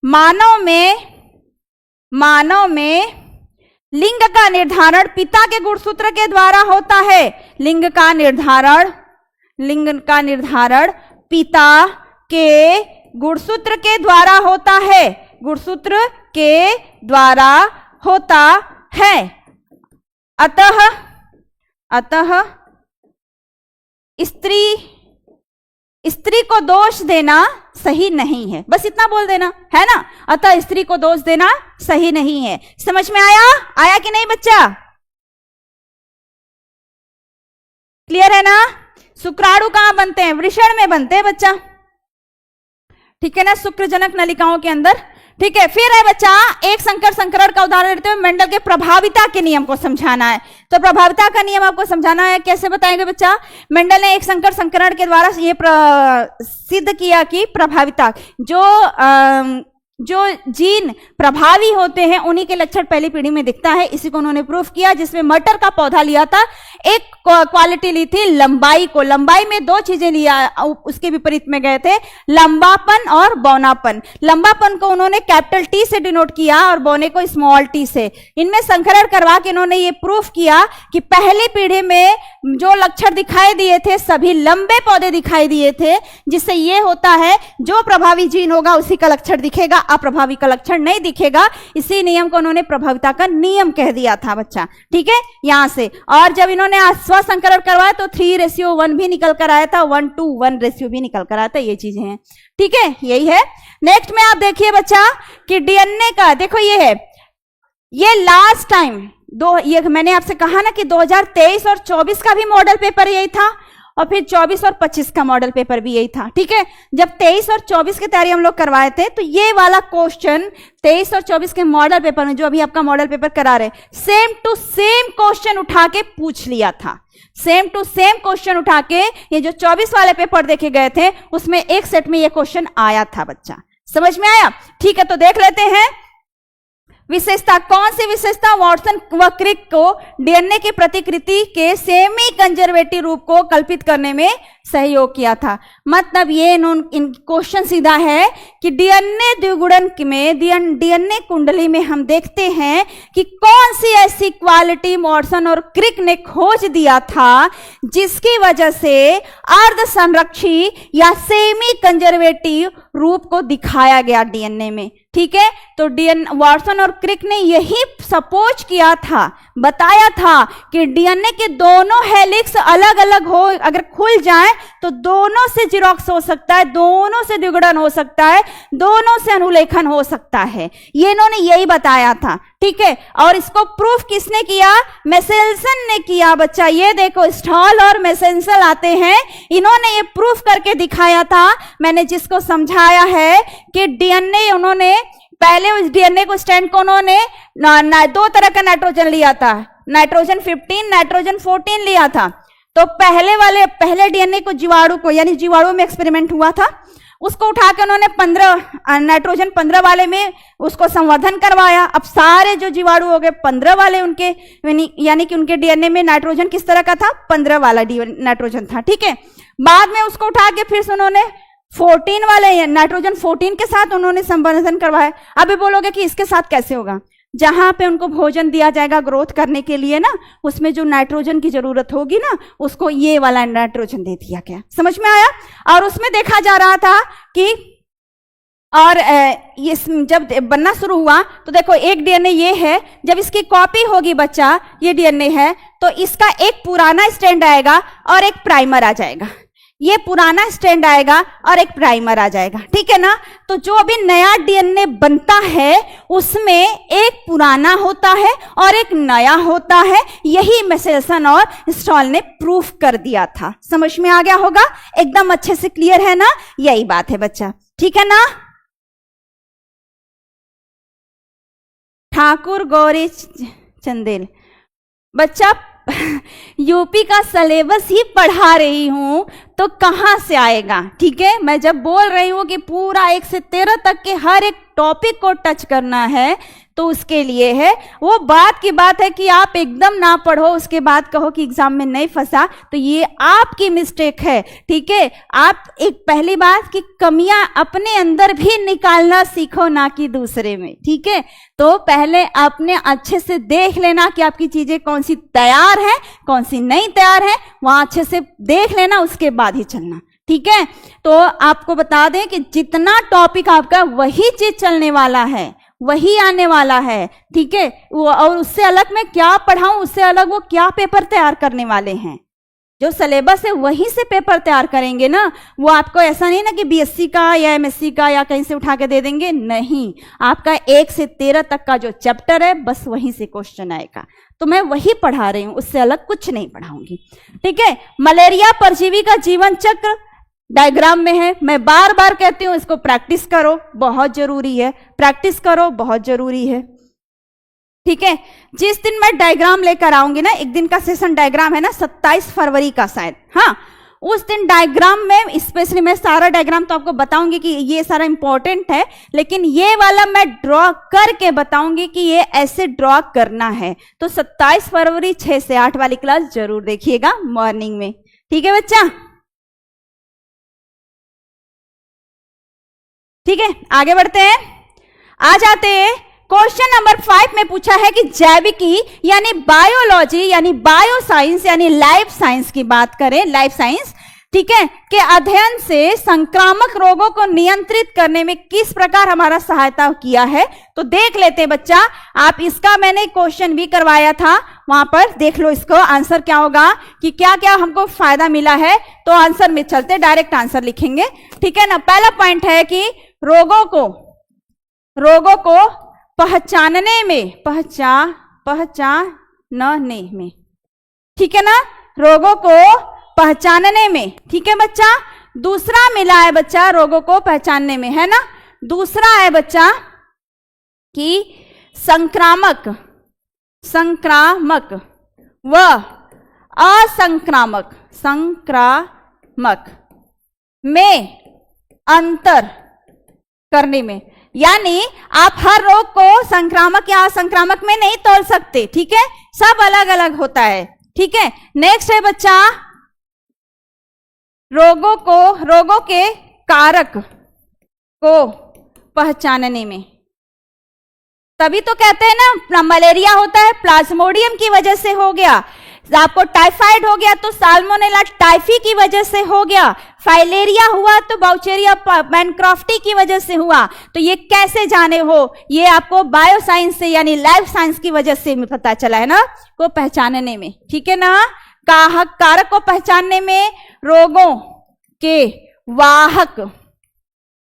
मानव में लिंग का निर्धारण पिता के गुणसूत्र के द्वारा होता है। लिंग का निर्धारण पिता के गुणसूत्र के द्वारा होता है, गुणसूत्र के द्वारा होता है। अतः स्त्री को दोष देना सही नहीं है, बस इतना बोल देना, है ना। अतः स्त्री को दोष देना सही नहीं है। समझ में आया कि नहीं बच्चा? क्लियर है ना? शुक्राणु कहां बनते हैं? वृषण में बनते हैं बच्चा, ठीक है ना, शुक्रजनक नलिकाओं के अंदर, ठीक है। फिर है बच्चा एक संकर संकरण का उदाहरण लेते हुए मेंडल के प्रभाविता के नियम को समझाना है। तो प्रभाविता का नियम आपको समझाना है, कैसे बताएंगे बच्चा? मेंडल ने एक संकर संकरण के द्वारा ये सिद्ध किया कि प्रभाविता जो जीन प्रभावी होते हैं उन्हीं के लक्षण पहली पीढ़ी में दिखता है। इसी को उन्होंने प्रूफ किया, जिसमें मटर का पौधा लिया था, एक क्वालिटी ली थी लंबाई को, लंबाई में दो चीजें लिया, उसके विपरीत में गए थे, लंबापन और बौनापन। लंबापन को उन्होंने कैपिटल टी से डिनोट किया और बौने को स्मॉल टी से। इनमें संकरण करवा के इन्होंने ये प्रूफ किया कि पहली पीढ़ी में जो लक्षण दिखाई दिए थे सभी लंबे पौधे दिखाई दिए थे, जिससे ये होता है जो प्रभावी जीन होगा उसी का लक्षण दिखेगा, अप्रभावी का लक्षण नहीं दिखेगा। इसी नियम को उन्होंने प्रभाविता का नियम कह दिया था बच्चा, ठीक है, यहां से। और जब इन्होंने स्वसंकरण करवाया तो 3:1 भी निकल कर आया था, 1:1 रेशियो भी निकल कर आया था। ये चीजें हैं, ठीक है, यही है। नेक्स्ट में आप देखिए बच्चा कि डीएनए का, देखो ये है, ये लास्ट टाइम ये मैंने आपसे कहा ना कि 2023 और 24 का भी मॉडल पेपर यही था, और फिर 24 और 25 का मॉडल पेपर भी यही था, ठीक है। जब 23 और 24 की तैयारी हम लोग करवाए थे तो ये वाला क्वेश्चन 23 और 24 के मॉडल पेपर में, जो अभी आपका मॉडल पेपर करा रहे, सेम टू सेम क्वेश्चन उठा के पूछ लिया था। सेम टू सेम क्वेश्चन उठा के ये जो 24 वाले पेपर देखे गए थे उसमें एक सेट में ये क्वेश्चन आया था बच्चा। समझ में आया? ठीक है, तो देख लेते हैं विशेषता। कौन सी विशेषता वाटसन व क्रिक को डीएनए की प्रतिकृति के सेमी कंजर्वेटिव रूप को कल्पित करने में सहयोग किया था? मतलब ये इन क्वेश्चन सीधा है कि डीएनए द्विगुणन में, डीएनए कुंडली में हम देखते हैं कि कौन सी ऐसी क्वालिटी वाटसन और क्रिक ने खोज दिया था जिसकी वजह से अर्ध संरक्षी या सेमी कंजर्वेटिव रूप को दिखाया गया डीएनए में, ठीक है। तो वाटसन और क्रिक ने यही सपोज किया था, बताया था कि डीएनए के दोनों हेलिक्स अलग अलग हो, अगर खुल जाए तो दोनों से जिरोक्स हो सकता है, दोनों से द्विगुणन हो सकता है, दोनों से अनुलेखन हो सकता है। ये इन्होंने यही बताया था, ठीक है। और इसको प्रूफ किसने किया? मेसेल्सन ने किया बच्चा। ये देखो स्टॉल और मेसेंसल आते हैं, इन्होंने ये प्रूफ करके दिखाया था। मैंने जिसको समझाया है कि डीएनए, उन्होंने पहले उस डीएनए को स्टैंड को उन्होंने दो तरह का नाइट्रोजन लिया था, नाइट्रोजन 15, नाइट्रोजन 14 लिया था। तो पहले डीएनए को जीवाणु को, यानी जीवाणु में एक्सपेरिमेंट हुआ था, उसको उठा के उन्होंने 15 नाइट्रोजन 15 वाले में उसको संवर्धन करवाया। अब सारे जो जीवाणु हो गए 15 वाले उनके, यानी कि उनके डीएनए में नाइट्रोजन किस तरह का था, 15 वाला नाइट्रोजन था, ठीक है। बाद में उसको उठा के फिर उन्होंने 14 वाले नाइट्रोजन 14 के साथ उन्होंने संवर्धन करवाया। अभी बोलोगे कि इसके साथ कैसे होगा, जहां पे उनको भोजन दिया जाएगा ग्रोथ करने के लिए ना, उसमें जो नाइट्रोजन की जरूरत होगी ना, उसको ये वाला नाइट्रोजन दे दिया गया। समझ में आया। और उसमें देखा जा रहा था कि और ये जब बनना शुरू हुआ तो देखो एक डीएनए ये है, जब इसकी कॉपी होगी बच्चा, ये डीएनए है, तो इसका एक पुराना स्ट्रैंड आएगा और एक प्राइमर आ जाएगा। ये पुराना स्ट्रैंड आएगा और एक प्राइमर आ जाएगा, ठीक है ना। तो जो अभी नया डीएनए बनता है उसमें एक पुराना होता है और एक नया होता है। यही मेसेल्सन और स्टॉल ने प्रूफ कर दिया था। समझ में आ गया होगा, एकदम अच्छे से क्लियर है ना, यही बात है बच्चा, ठीक है ना। ठाकुर गौरी चंदेल, बच्चा यूपी का सिलेबस ही पढ़ा रही हूं तो कहां से आएगा, ठीक है। मैं जब बोल रही हूं कि पूरा 1 से 13 तक के हर एक टॉपिक को टच करना है तो उसके लिए है। वो बात की बात है कि आप एकदम ना पढ़ो उसके बाद कहो कि एग्जाम में नहीं फंसा, तो ये आपकी मिस्टेक है, ठीक है। आप एक पहली बात कि कमियां अपने अंदर भी निकालना सीखो, ना कि दूसरे में, ठीक है। तो पहले अपने अच्छे से देख लेना कि आपकी चीजें कौन सी तैयार है कौन सी नहीं तैयार है, वहां अच्छे से देख लेना, उसके बाद ही चलना, ठीक है। तो आपको बता दें कि जितना टॉपिक आपका वही चीज चलने वाला है, वही आने वाला है, ठीक है। और उससे अलग मैं क्या पढ़ाऊं, उससे अलग वो क्या पेपर तैयार करने वाले हैं। जो सिलेबस है वहीं से पेपर तैयार करेंगे ना, वो आपको ऐसा नहीं ना कि बीएससी का या एमएससी का या कहीं से उठा के दे देंगे, नहीं। आपका 1 से 13 तक का जो चैप्टर है बस वहीं से क्वेश्चन आएगा, तो मैं वही पढ़ा रही हूं, उससे अलग कुछ नहीं पढ़ाऊंगी, ठीक है। मलेरिया परजीवी का जीवन चक्र डायग्राम में है। मैं बार बार कहती हूं इसको प्रैक्टिस करो, बहुत जरूरी है, प्रैक्टिस करो, बहुत जरूरी है, ठीक है। जिस दिन मैं डायग्राम लेकर आऊंगी ना, एक दिन का सेशन डायग्राम है ना, 27 फरवरी का शायद, हाँ, उस दिन डायग्राम में स्पेशली मैं सारा डायग्राम तो आपको बताऊंगी कि ये सारा इंपॉर्टेंट है, लेकिन ये वाला मैं ड्रॉ करके बताऊंगी कि ये ऐसे ड्रॉ करना है। तो 27 फरवरी 6 से 8 वाली क्लास जरूर देखिएगा मॉर्निंग में, ठीक है बच्चा, ठीक है। आगे बढ़ते हैं, आ जाते हैं क्वेश्चन नंबर 5 में पूछा है कि जैविकी यानी बायोलॉजी यानी बायोसाइंस यानी लाइफ साइंस की बात करें, लाइफ साइंस, ठीक है, के अध्ययन से संक्रामक रोगों को नियंत्रित करने में किस प्रकार हमारा सहायता किया है। तो देख लेते हैं बच्चा, आप इसका मैंने क्वेश्चन भी करवाया था, वहां पर देख लो इसको आंसर क्या होगा कि क्या क्या हमको फायदा मिला है। तो आंसर में चलते, डायरेक्ट आंसर लिखेंगे, ठीक है ना। पहला पॉइंट है कि रोगों को पहचानने में, पहचानने में, ठीक है ना, रोगों को पहचानने में, ठीक है बच्चा। दूसरा मिला है बच्चा रोगों को पहचानने में, है ना। दूसरा है बच्चा कि संक्रामक व असंक्रामक में अंतर करने में, यानी आप हर रोग को संक्रामक या असंक्रामक में नहीं तोल सकते, ठीक है, सब अलग अलग होता है, ठीक है। नेक्स्ट है बच्चा रोगों के कारक को पहचानने में। तभी तो कहते हैं ना, मलेरिया होता है प्लाज्मोडियम की वजह से हो गया, आपको टाइफाइड हो गया तो साल्मोनेला टाइफी की वजह से हो गया, फाइलेरिया हुआ तो बाउचेरिया बैनक्रॉफ्टी की वजह से हुआ। तो ये कैसे जाने हो, ये आपको बायोसाइंस से यानी लाइफ साइंस की वजह से पता चला है ना, को पहचानने में, ठीक है ना। कारक को पहचानने में, रोगों के वाहक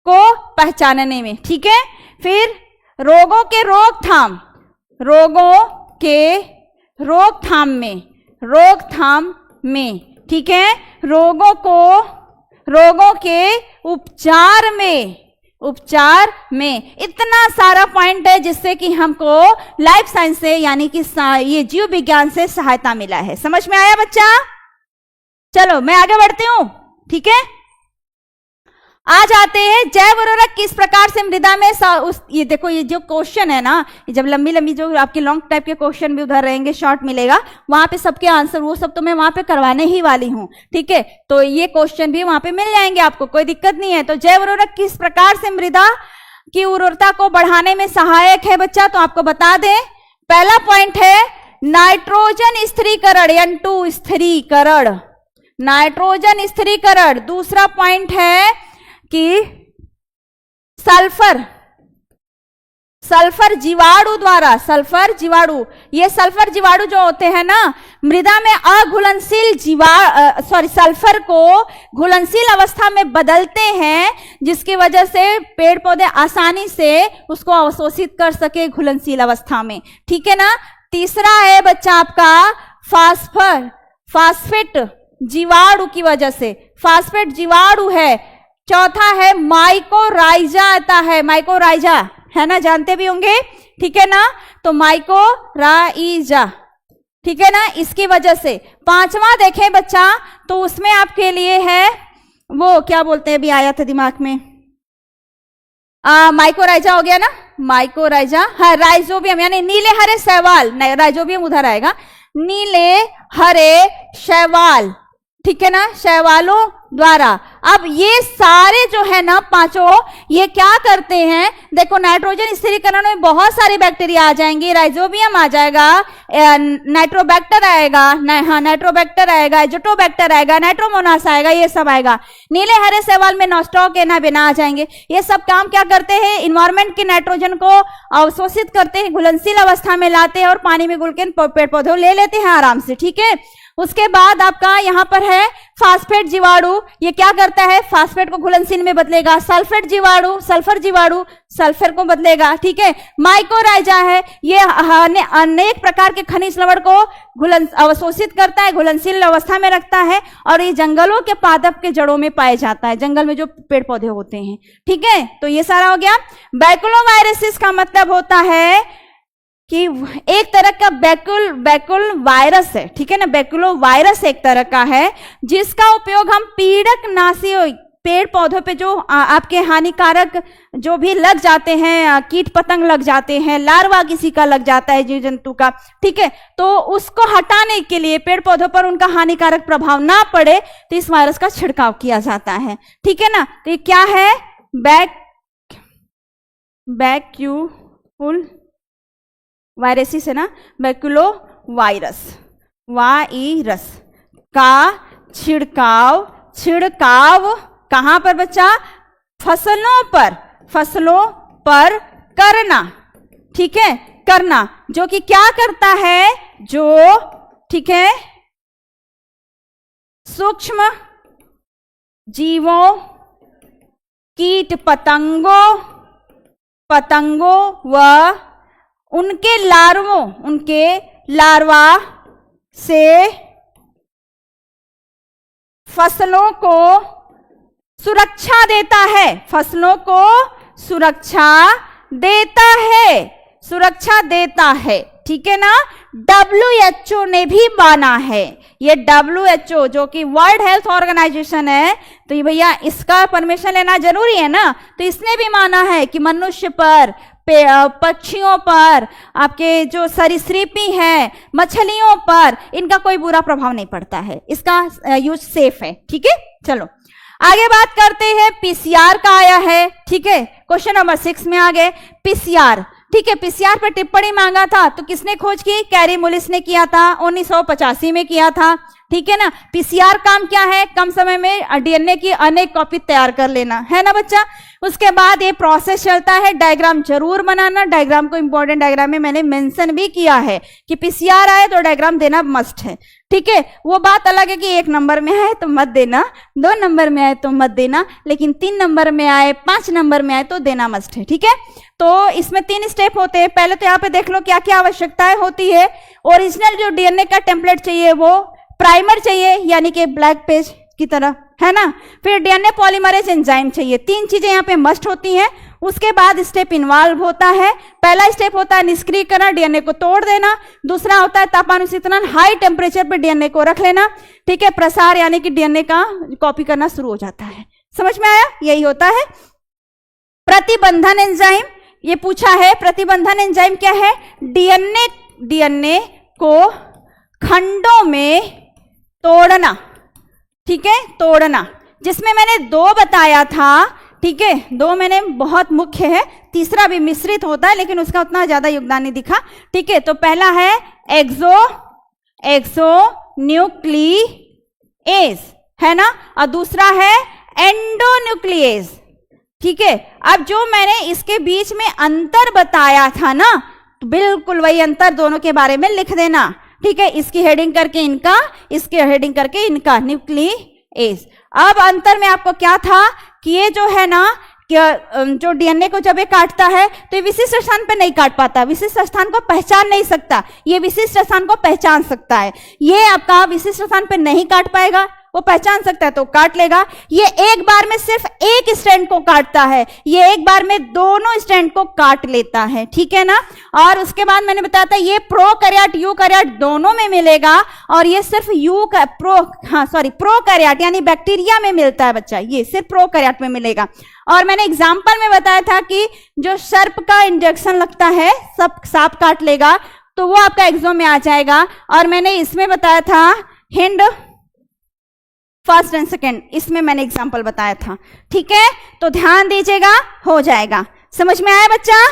को पहचानने में, ठीक है। फिर रोगों के रोकथाम में, ठीक है। रोगों के उपचार में इतना सारा पॉइंट है जिससे कि हमको लाइफ साइंस से यानी कि ये जीव विज्ञान से सहायता मिला है। समझ में आया बच्चा? चलो मैं आगे बढ़ती हूं, ठीक है। आ जाते हैं जैव उर्वरक किस प्रकार से मृदा में ये देखो, ये जो क्वेश्चन है ना, जब लंबी लंबी जो आपके लॉन्ग टाइप के क्वेश्चन भी उधर रहेंगे, शॉर्ट मिलेगा, वहां पे सबके आंसर वो सब तो मैं वहां पे करवाने ही वाली हूं, ठीक है। तो ये क्वेश्चन भी वहां पे मिल जाएंगे आपको, कोई दिक्कत नहीं है। तो जैव उर्वरक किस प्रकार से मृदा की उर्वरता को बढ़ाने में सहायक है बच्चा, तो आपको बता दें, पहला पॉइंट है नाइट्रोजन स्थिरीकरण, N2 स्थिरीकरण, नाइट्रोजन स्थिरीकरण। दूसरा पॉइंट है कि सल्फर, सल्फर जीवाणु द्वारा, सल्फर जीवाणु, ये सल्फर जीवाणु जो होते हैं ना, मृदा में अघुलनशील सल्फर को घुलनशील अवस्था में बदलते हैं, जिसकी वजह से पेड़ पौधे आसानी से उसको अवशोषित कर सके घुलनशील अवस्था में, ठीक है ना। तीसरा है बच्चा आपका फास्फर, फास्फेट जीवाणु की वजह से, फास्फेट जीवाणु है। चौथा है माइकोराइजा आता है, माइकोराइजा है ना, जानते भी होंगे, ठीक है ना। तो माइकोराइजा, ठीक है ना, इसकी वजह से। पांचवा देखें बच्चा, तो उसमें आपके लिए है वो क्या बोलते हैं, अभी आया था दिमाग में, माइकोराइजा हो गया ना, माइकोराइजा, हाँ राइजोबियम, यानी नीले हरे शैवाल, नहीं राइजोबियम उधर आएगा, नीले हरे शैवाल, ठीक है ना, शैवालों द्वारा। अब ये सारे जो है ना पांचों, ये क्या करते हैं, देखो नाइट्रोजन स्थिरीकरण में बहुत सारे बैक्टीरिया आ जाएंगे, राइजोबियम आ जाएगा, नाइट्रोबैक्टर आएगा, हाँ नाइट्रोबैक्टर आएगा, एजोटोबैक्टर आएगा, नाइट्रोमोनास आएगा, ये सब आएगा। नीले हरे शैवाल में नॉस्टॉक एनाबेना आ जाएंगे। ये सब काम क्या करते हैं, इन्वायरमेंट के नाइट्रोजन को अवशोषित करते हैं, घुलनशील अवस्था में लाते हैं और पानी में घुल के पेड़ पौधे ले लेते हैं आराम से, ठीक है। उसके बाद आपका यहां पर है फास्फेट जीवाणु, ये क्या करता है, फास्फेट को घुलनशील में बदलेगा। सल्फेट जीवाणु, सल्फर जीवाणु सल्फर को बदलेगा, ठीक है। माइकोराइजा है, ये अनेक प्रकार के खनिज लवण को अवशोषित करता है, घुलनशील अवस्था में रखता है, और ये जंगलों के पादप के जड़ों में पाया जाता है, जंगल में जो पेड़ पौधे होते हैं, ठीक है। तो ये सारा हो गया। बैकुलोवायरसिस का मतलब होता है कि एक तरह का बैकुल वायरस है, ठीक है ना, बैकुलो वायरस एक तरह का है, जिसका उपयोग हम पीड़कनाशी पेड़ पौधों पे जो आपके हानिकारक जो भी लग जाते हैं, कीट पतंग लग जाते हैं, लार्वा किसी का लग जाता है जीव जंतु का, ठीक है, तो उसको हटाने के लिए, पेड़ पौधों पर उनका हानिकारक प्रभाव ना पड़े, तो इस वायरस का छिड़काव किया जाता है, ठीक है ना। तो ये क्या है, बैक्यूल वायरसिस है ना, बैकुलो वायरस का छिड़काव कहां पर बच्चा, फसलों पर करना, ठीक है, करना, जो कि क्या करता है, जो ठीक है सूक्ष्म जीवों, कीट पतंगों व उनके लार्वा से फसलों को सुरक्षा देता है, फसलों को सुरक्षा देता है, ठीक है ना। WHO ने भी माना है, ये WHO जो कि वर्ल्ड हेल्थ ऑर्गेनाइजेशन है, तो ये भैया इसका परमिशन लेना जरूरी है ना, तो इसने भी माना है कि मनुष्य पर, पक्षियों पर, आपके जो सरीसृपी हैं, मछलियों पर, इनका कोई बुरा प्रभाव नहीं पड़ता है, इसका यूज सेफ है, ठीक है। चलो आगे बात करते हैं, PCR का आया है, ठीक है, क्वेश्चन नंबर 6 में आ गए PCR, ठीक है। PCR पर टिप्पणी मांगा था, तो किसने खोज की, कैरी मुलिस ने किया था, 1985 में किया था, ठीक है ना। PCR काम क्या है, कम समय में DNA की अनेक कॉपी तैयार कर लेना, है ना बच्चा। उसके बाद ये प्रोसेस चलता है, डायग्राम जरूर बनाना, डायग्राम को इंपॉर्टेंट डायग्राम में मैंने मेंशन भी किया है कि PCR आए तो डायग्राम देना मस्ट है, ठीक है। वो बात अलग है कि 1 नंबर में आए तो मत देना, 2 नंबर में आए तो मत देना, लेकिन 3 नंबर में आए, 5 नंबर में आए तो देना मस्ट है, ठीक है। तो इसमें 3 स्टेप होते हैं। पहले तो यहाँ पे देख लो क्या क्या आवश्यकताएं होती है। ओरिजिनल जो DNA का टेम्पलेट चाहिए, वो प्राइमर चाहिए, यानी कि ब्लैक पेज की तरह, है ना। फिर DNA पॉलीमरेज एंजाइम चाहिए, 3 चीजें यहाँ पे मस्ट होती हैं। उसके बाद स्टेप इन्वॉल्व होता है। पहला स्टेप होता है निष्क्रियकरण, DNA को तोड़ देना। दूसरा होता है तापानुशीतलन, हाई टेम्परेचर पे DNA को रख लेना, ठीक है। प्रसार यानी कि DNA का कॉपी करना शुरू हो जाता है, समझ में आया? यही होता है प्रतिबंधन एंजाइम। ये पूछा है प्रतिबंधन एंजाइम क्या है? डीएनए को खंडों में तोड़ना, ठीक है, तोड़ना, जिसमें मैंने 2 बताया था, ठीक है, 2 मैंने बहुत मुख्य है, तीसरा भी मिश्रित होता है लेकिन उसका उतना ज्यादा योगदान नहीं दिखा, ठीक है। तो पहला है एक्सोन्यूक्लिएज, है ना, और दूसरा है एंडोन्यूक्लिएज, ठीक है। अब जो मैंने इसके बीच में अंतर बताया था ना, तो बिल्कुल वही अंतर दोनों के बारे में लिख देना, ठीक है। इसकी हेडिंग करके इनका, इसकी हेडिंग करके इनका, न्यूक्लिएज। अब अंतर में आपको क्या था कि ये जो है ना, जो डीएनए को जब ये काटता है तो ये विशिष्ट स्थान पे नहीं काट पाता, विशिष्ट स्थान को पहचान नहीं सकता, ये विशिष्ट स्थान को पहचान सकता है, ये आपका विशिष्ट स्थान पे नहीं काट पाएगा, वो पहचान सकता है तो काट लेगा। ये एक बार में सिर्फ एक स्ट्रैंड को काटता है, ये एक बार में दोनों स्ट्रैंड को काट लेता है, ठीक है ना। और उसके बाद मैंने बताया था ये प्रोकैरियोट यूकैरियोट दोनों में मिलेगा, और ये सिर्फ प्रोकैरियोट यानी बैक्टीरिया में मिलता है बच्चा, ये सिर्फ प्रोकैरियोट में मिलेगा। और मैंने एग्जाम्पल में बताया था कि जो सर्प का इंजेक्शन लगता है, सब सांप काट लेगा, तो वो आपका एग्जाम में आ जाएगा। और मैंने इसमें बताया था हिंड फर्स्ट एंड सेकेंड, इसमें मैंने एग्जाम्पल बताया था, ठीक है। तो ध्यान दीजिएगा, हो जाएगा। समझ में आया बच्चा?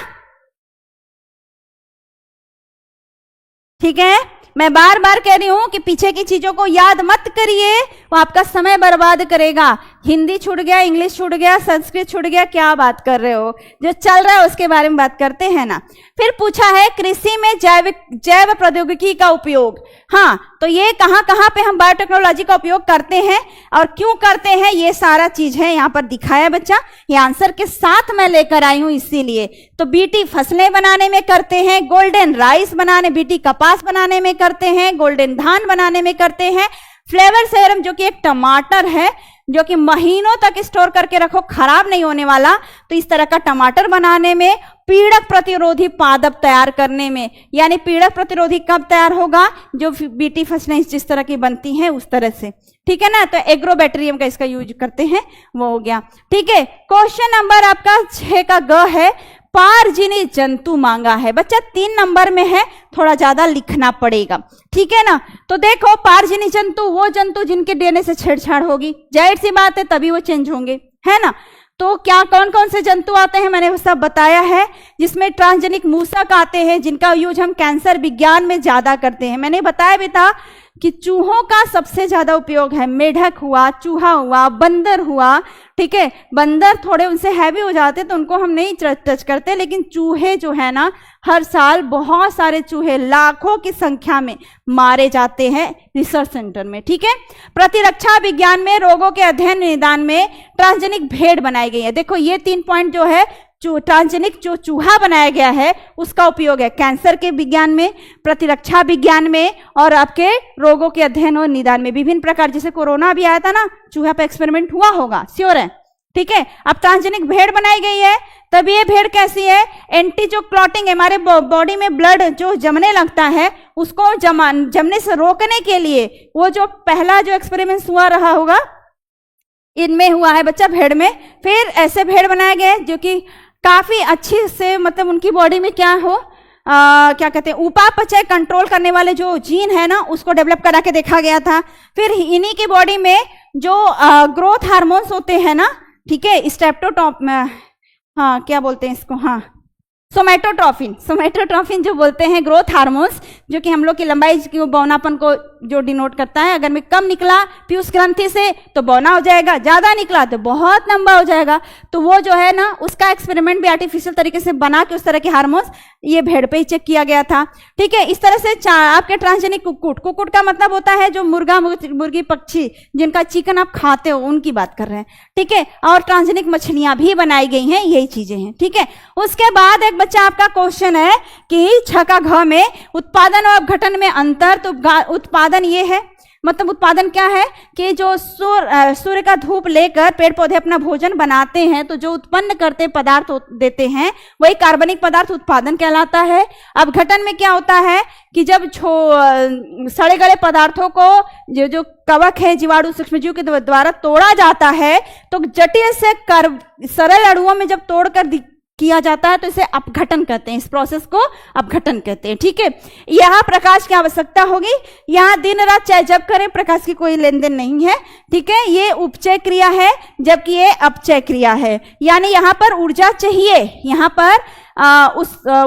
ठीक है। मैं बार बार कह रही हूं कि पीछे की चीजों को याद मत करिए, वो आपका समय बर्बाद करेगा। हिंदी छूट गया, इंग्लिश छूट गया, संस्कृत छूट गया, क्या बात कर रहे हो? जो चल रहा है उसके बारे में बात करते हैं ना। फिर पूछा है कृषि में जैव प्रौद्योगिकी का उपयोग। हाँ, तो ये कहाँ कहाँ पे हम बायोटेक्नोलॉजी का उपयोग करते हैं और क्यों करते हैं, ये सारा चीज है यहाँ पर दिखाया बच्चा। ये आंसर के साथ मैं लेकर आई हूं, इसीलिए। तो बीटी फसलें बनाने में करते हैं, गोल्डन राइस बनाने, बीटी कपास बनाने में करते हैं, गोल्डन धान बनाने में करते हैं, फ्लेवर सेरम जो कि एक टमाटर है जो कि महीनों तक स्टोर करके रखो, खराब नहीं होने वाला, तो इस तरह का टमाटर बनाने में, पीड़क प्रतिरोधी पादप तैयार करने में। यानी पीड़क प्रतिरोधी कब तैयार होगा? जो बीटी फसलें जिस तरह की बनती हैं उस तरह से, ठीक है ना। तो एग्रोबैक्टीरियम का इसका यूज करते हैं, वो हो गया, ठीक है। क्वेश्चन नंबर आपका 6 का ग है, पारजीवी जंतु मांगा है बच्चा, 3 नंबर में है, थोड़ा ज्यादा लिखना पड़ेगा, ठीक है ना। तो देखो पारजीवी जंतु वो जंतु जिनके डीएनए से छेड़छाड़ होगी, जाहिर सी बात है तभी वो चेंज होंगे, है ना। तो क्या कौन कौन से जंतु आते हैं मैंने सब बताया है, जिसमें ट्रांसजेनिक मूसक आते हैं, जिनका यूज हम कैंसर विज्ञान में ज्यादा करते हैं। मैंने बताया भी था कि चूहों का सबसे ज्यादा उपयोग है, मेढक हुआ, चूहा हुआ, बंदर हुआ, ठीक है। बंदर थोड़े उनसे हैवी हो जाते तो उनको हम नहीं टच करते, लेकिन चूहे जो है ना, हर साल बहुत सारे चूहे लाखों की संख्या में मारे जाते हैं रिसर्च सेंटर में, ठीक है। प्रतिरक्षा विज्ञान में रोगों के अध्ययन निदान में ट्रांसजेनिक भेड़ बनाई गई है। देखो ये 3 पॉइंट जो है, ट्रांसजेनिक जो चूहा बनाया गया है उसका उपयोग है कैंसर के विज्ञान में, प्रतिरक्षा विज्ञान में, और आपके रोगों के अध्ययन और निदान में। विभिन्न प्रकार, जैसे कोरोना भी आया था ना, चूहा पे एक्सपेरिमेंट हुआ होगा, श्योर है, ठीक है। अब ट्रांसजेनिक भेड़ बनाई गई है, तब ये भेड़ कैसी है? एंटी जो क्लॉटिंग, हमारे बॉडी में ब्लड जो जमने लगता है उसको जमने से रोकने के लिए, वो जो पहला जो एक्सपेरिमेंट हुआ रहा होगा इनमें हुआ है बच्चा, भेड़ में। फिर ऐसे भेड़ बनाए गए जो कि काफी अच्छी से, मतलब उनकी बॉडी में क्या हो, क्या कहते हैं, उपापचय कंट्रोल करने वाले जो जीन है ना, उसको डेवलप करा के देखा गया था। फिर इन्हीं की बॉडी में जो ग्रोथ हार्मोन्स होते हैं ना, ठीक है, स्टेप्टोटॉप, हाँ क्या बोलते हैं इसको, हाँ सोमैटोट्रोफिन जो बोलते हैं, ग्रोथ हार्मोन्स, जो कि हम लोग की लंबाई की बौनापन को जो डिनोट करता है। अगर में कम निकला पीयूष ग्रंथि से तो बौना हो जाएगा, ज्यादा निकला तो बहुत लंबा हो जाएगा। तो वो जो है ना, उसका एक्सपेरिमेंट भी आर्टिफिशियल तरीके से बना के उस तरह के हार्मोन्स ये भेड़ पे ही चेक किया गया था, ठीक है। इस तरह से आपके ट्रांसजेनिक कुक्कुट का मतलब होता है जो मुर्गी पक्षी जिनका चिकन आप खाते हो, उनकी बात कर रहे हैं, ठीक है। और ट्रांसजेनिक मछलियां भी बनाई गई हैं, यही चीजें हैं, ठीक है। उसके बाद एक बच्चा आपका क्वेश्चन है कि 6 का घ में उत्पादन और अपघटन में अंतर। तो उत्पादन ये है, मतलब उत्पादन क्या है कि जो सूर्य का धूप लेकर पेड़ पौधे अपना भोजन बनाते हैं, तो जो उत्पन्न करते पदार्थ देते हैं वही कार्बनिक पदार्थ उत्पादन कहलाता है। अपघटन में क्या होता है कि जब सड़े गले पदार्थों को जो कवक है जीवाणु सूक्ष्मजीव के द्वारा तोड़ा जाता है, तो जटिल से सरल अणुओं में जब तोड़कर किया जाता है तो इसे अपघटन कहते हैं। इस प्रोसेस को अपघटन कहते हैं। ठीक है, यहाँ प्रकाश की आवश्यकता होगी, यहाँ दिन रात चाहे जब करें प्रकाश की कोई लेन देन नहीं है। ठीक है, ये उपचय क्रिया है जबकि ये अपचय क्रिया है, यानी यहाँ पर ऊर्जा चाहिए। यहाँ पर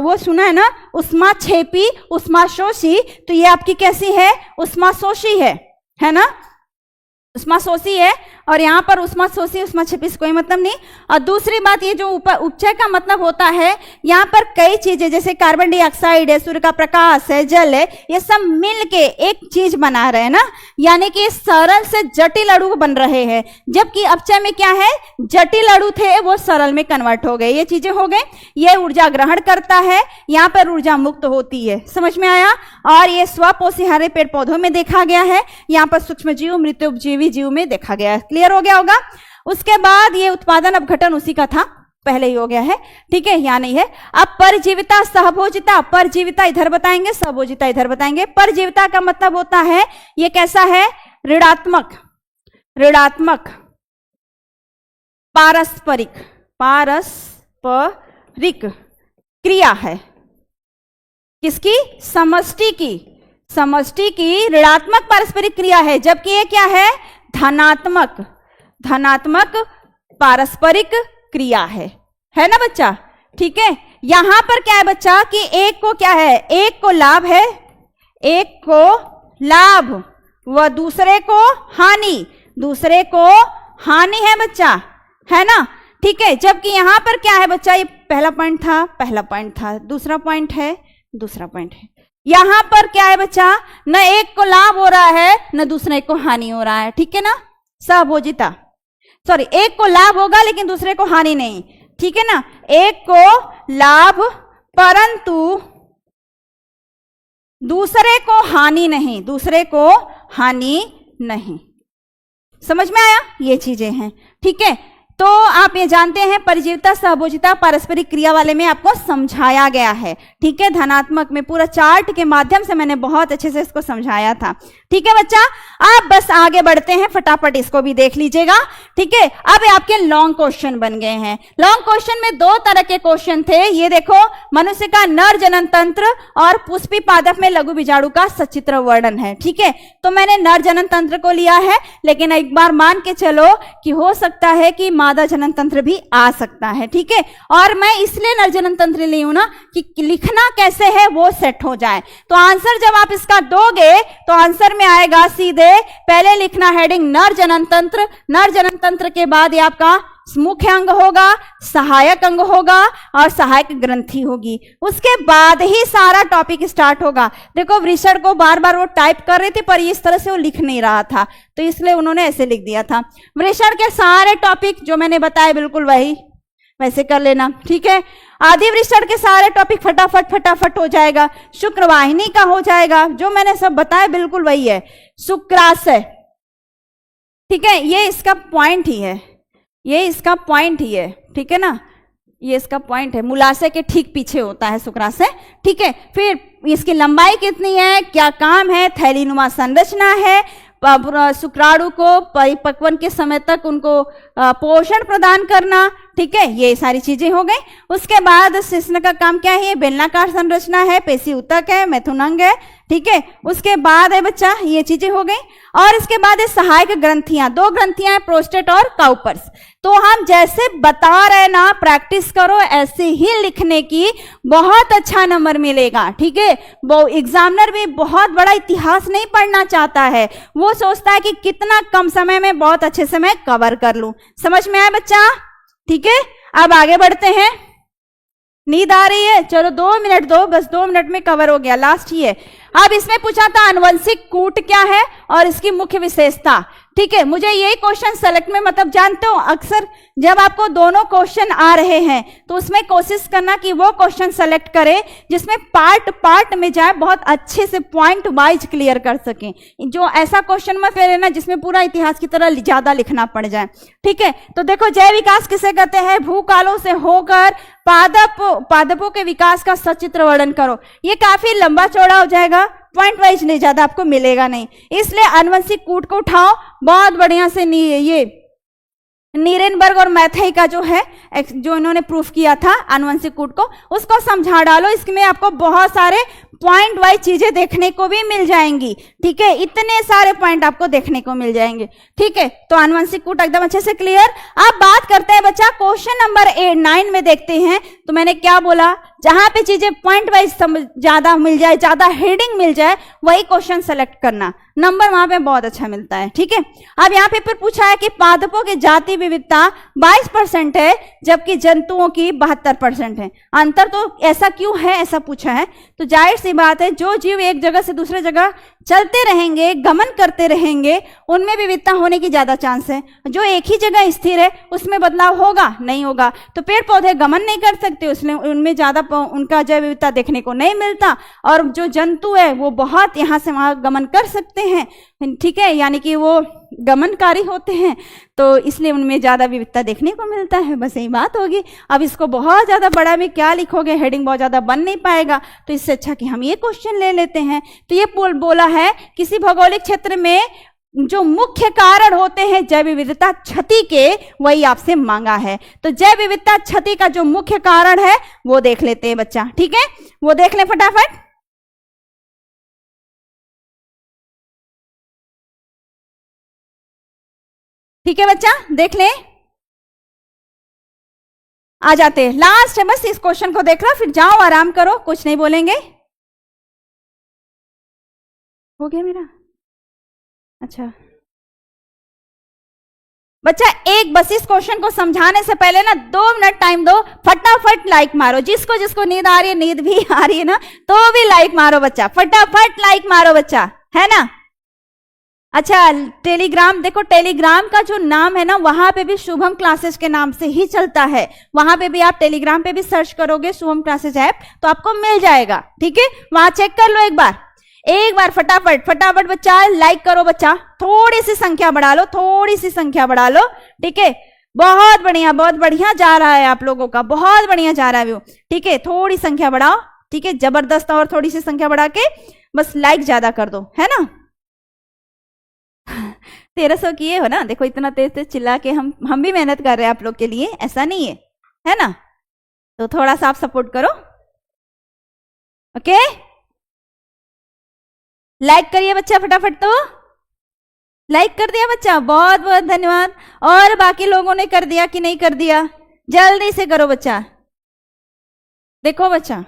वो सुना है ना, उष्मा छेपी उष्मा शोषी, तो ये आपकी कैसी है, उष्मा शोषी है ना, उष्मा शोषी है। और यहाँ पर उष्मा शोषी उष्मा छेपी से कोई मतलब नहीं। और दूसरी बात, ये जो उपचय का मतलब होता है, यहाँ पर कई चीजें जैसे कार्बन डाइऑक्साइड है, सूर्य का प्रकाश है, जल है, ये सब मिलके एक चीज बना रहे हैं ना, यानी कि सरल से जटिल अणु बन रहे हैं। जबकि अपचय में क्या है, जटिल अणु थे वो सरल में कन्वर्ट हो गए, ये चीजें हो गए। ये ऊर्जा ग्रहण करता है, यहाँ पर ऊर्जा मुक्त होती है। समझ में आया। और ये स्वपोषी हरे पेड़ पौधों में देखा गया है, यहाँ पर सूक्ष्मजीव मृत्युपजीवी जीव में देखा गया है। क्लियर हो गया होगा। उसके बाद ये उत्पादन अपघटन उसी का था, पहले ही हो गया है। ठीक है, यहाँ नहीं है। अब परजीविता सहभोजिता, परजीविता इधर बताएंगे, सहभोजिता इधर बताएंगे। परजीविता का मतलब होता है ये कैसा है, ऋणात्मक पारस्परिक क्रिया है। किसकी, समष्टि की ऋणात्मक पारस्परिक क्रिया है। जबकि ये क्या है, धनात्मक पारस्परिक क्रिया है ना बच्चा। ठीक है, यहां पर क्या है बच्चा कि एक को क्या है, एक को लाभ है, एक को लाभ व दूसरे को हानि है बच्चा, है ना। ठीक है, जबकि यहां पर क्या है बच्चा, ये पहला पॉइंट था, दूसरा पॉइंट है। यहां पर क्या है बच्चा, न एक को लाभ हो रहा है न दूसरे को हानि हो रहा है। ठीक है ना, सहभोजिता, सॉरी, एक को लाभ होगा लेकिन दूसरे को हानि नहीं। ठीक है ना, एक को लाभ परंतु दूसरे को हानि नहीं। समझ में आया, ये चीजें हैं। ठीक है, तो आप ये जानते हैं परजीविता सहभोजिता पारस्परिक क्रिया वाले में आपको समझाया गया है। ठीक है, धनात्मक में पूरा चार्ट के माध्यम से मैंने बहुत अच्छे से इसको समझाया था। ठीक है बच्चा, आप बस आगे बढ़ते हैं, फटाफट इसको भी देख लीजिएगा। ठीक है, अब आपके लॉन्ग क्वेश्चन बन गए हैं। लॉन्ग क्वेश्चन में दो तरह के क्वेश्चन थे। ये देखो, मनुष्य का नर जनन तंत्र और पुष्पी पादप में लघु बीजाणु का सचित्र वर्णन है। ठीक है, तो मैंने नर जनन तंत्र को लिया है, लेकिन एक बार मान के चलो कि हो सकता है कि मादा जनन तंत्र भी आ सकता है। ठीक है, और मैं इसलिए नर जनन तंत्र ली हूं ना कि लिखना कैसे है वो सेट हो जाए। तो आंसर जब आप इसका दोगे तो आंसर में आएगा सीधे, पहले लिखना हेडिंग नर जनन तंत्र, नर जनन तंत्र के बाद ये आपका मुख्य अंग होगा, सहायक अंग होगा और सहायक ग्रंथि होगी। उसके बाद ही सारा टॉपिक स्टार्ट होगा। देखो, वृषण को बार बार वो टाइप कर रही थी पर इस तरह से वो लिख नहीं रहा था, तो इसलिए उन्होंने ऐसे लिख दिया था। वृषण के सारे टॉपिक जो मैंने बताए बिल्कुल वही वैसे कर लेना। ठीक है, आदि वृषण के सारे टॉपिक फटाफट हो जाएगा। शुक्रवाहिनी का हो जाएगा, जो मैंने सब बताया बिल्कुल वही है। शुक्राशय, ठीक है, ये इसका पॉइंट ही है, ठीक है ना, ये इसका पॉइंट है। मूलाशय के ठीक पीछे होता है शुक्राशय। ठीक है, फिर इसकी लंबाई कितनी है, क्या काम है, थैलीनुमा संरचना है, शुक्राणु को परिपक्वन के समय तक उनको पोषण प्रदान करना। ठीक है, ये सारी चीजें हो गई। उसके बाद शिश्न का काम क्या है, बेलनाकार संरचना है, पेशी ऊतक है, मैथुन अंग है। ठीक है, उसके बाद है बच्चा ये चीजें हो गई। और इसके बाद है सहायक ग्रंथियां, दो ग्रंथियां हैं, प्रोस्टेट और काउपर्स। तो हम जैसे बता रहे ना, प्रैक्टिस करो ऐसे ही लिखने की, बहुत अच्छा नंबर मिलेगा। ठीक है, वो एग्जामिनर भी बहुत बड़ा इतिहास नहीं पढ़ना चाहता है, वो सोचता है कि कितना कम समय में बहुत अच्छे से मैं कवर कर लूं। समझ में आया बच्चा? ठीक है, अब आगे बढ़ते हैं। नींद आ रही है? चलो 2 मिनट दो, बस 2 मिनट में कवर हो गया, लास्ट ही है। अब इसमें पूछा था आनुवंशिक कूट क्या है और इसकी मुख्य विशेषता। ठीक है, मुझे यही क्वेश्चन सेलेक्ट में, मतलब जानते हो अक्सर जब आपको दोनों क्वेश्चन आ रहे हैं तो उसमें कोशिश करना कि वो क्वेश्चन सेलेक्ट करें जिसमें पार्ट पार्ट में जाए, बहुत अच्छे से पॉइंट वाइज क्लियर कर सकें। जो ऐसा क्वेश्चन मत लेना जिसमें पूरा इतिहास की तरह ज्यादा लिखना पड़ जाए। ठीक है, तो देखो जय विकास किसे कहते हैं? भूकालों से होकर पादपों के विकास का सचित्र वर्णन करो। ये काफी लंबा चौड़ा हो जाएगा, पॉइंट वाइज नहीं, ज्यादा आपको मिलेगा नहीं, इसलिए आनुवंशिक कूट को उठाओ, बहुत बढ़िया से ये नीरेनबर्ग और मैथई का जो है, जो इन्होंने प्रूफ किया था आनुवंशिक कूट को, उसको समझा डालो। इसमें आपको बहुत सारे पॉइंट वाइज चीजें देखने को भी मिल जाएंगी। ठीक है, इतने सारे पॉइंट आपको देखने को मिल जाएंगे। ठीक है, तो आनुवंशिक कूट एकदम अच्छे से क्लियर। अब बात करते हैं बच्चा क्वेश्चन नंबर 9 में देखते हैं। तो मैंने क्या बोला, जहां पे चीजें पॉइंट वाइज ज्यादा मिल जाए, ज्यादा हेडिंग मिल जाए, वही क्वेश्चन सेलेक्ट करना, नंबर वहां पे बहुत अच्छा मिलता है। ठीक है, अब यहाँ पे फिर पूछा है कि पादपों की जाति विविधता 22% है जबकि जंतुओं की 72% है। अंतर तो ऐसा क्यों है, ऐसा पूछा है। तो जाहिर सी बात है, जो जीव एक जगह से दूसरे जगह चलते रहेंगे, गमन करते रहेंगे, उनमें विविधता होने की ज्यादा चांस है। जो एक ही जगह स्थिर है उसमें बदलाव होगा नहीं होगा। तो पेड़ पौधे गमन नहीं कर सकते, उसमें उनमें ज्यादा उनका जैव विविधता देखने को नहीं मिलता, और जो जंतु है वो बहुत यहां से वहां गमन कर सकते हैं। ठीक है, यानी कि वो गमनकारी होते हैं, तो इसलिए उनमें ज्यादा विविधता देखने को मिलता है। बस यही बात होगी। अब इसको बहुत ज्यादा बड़ा में क्या लिखोगे, हेडिंग बहुत ज्यादा बन नहीं पाएगा, तो इससे अच्छा कि हम ये क्वेश्चन ले लेते हैं। तो ये बोला है किसी भौगोलिक क्षेत्र में जो मुख्य कारण होते हैं जैव विविधता क्षति के, वही आपसे मांगा है। तो जैव विविधता क्षति का जो मुख्य कारण है वो देख लेते हैं बच्चा। ठीक है, वो देख ले फटाफट। ठीक है बच्चा, देख ले, आ जाते हैं। लास्ट है बस, इस क्वेश्चन को देख लो, फिर जाओ आराम करो, कुछ नहीं बोलेंगे। हो गया मेरा? अच्छा बच्चा, एक बस इस क्वेश्चन को समझाने से पहले ना 2 मिनट टाइम दो, फटाफट लाइक मारो। जिसको जिसको नींद आ रही है, नींद भी आ रही है ना, तो भी लाइक मारो बच्चा, फटाफट लाइक मारो बच्चा, है ना। अच्छा, टेलीग्राम देखो, टेलीग्राम का जो नाम है ना, वहां पे भी शुभम क्लासेस के नाम से ही चलता है। वहां पे भी आप टेलीग्राम पे भी सर्च करोगे शुभम क्लासेस ऐप, तो आपको मिल जाएगा। ठीक है, वहां चेक कर लो एक बार फटाफट फटाफट बच्चा लाइक करो बच्चा, थोड़ी सी संख्या बढ़ा लो, थोड़ी सी संख्या बढ़ा लो। ठीक है, बहुत बढ़िया जा रहा है आप लोगों का, बहुत बढ़िया जा रहा है व्यू। ठीक है, थोड़ी संख्या बढ़ाओ। ठीक है, जबरदस्त, और थोड़ी सी संख्या बढ़ा के बस लाइक ज्यादा कर दो, है ना। 1300 किए हो ना, देखो इतना तेज चिल्ला के हम भी मेहनत कर रहे हैं आप लोग के लिए, ऐसा नहीं है ना। तो थोड़ा सा आप सपोर्ट करो। ओके, लाइक करिए बच्चा फटाफट। तो लाइक कर दिया बच्चा, बहुत बहुत धन्यवाद। और बाकी लोगों ने कर दिया कि नहीं कर दिया, जल्दी से करो बच्चा। देखो बच्चा,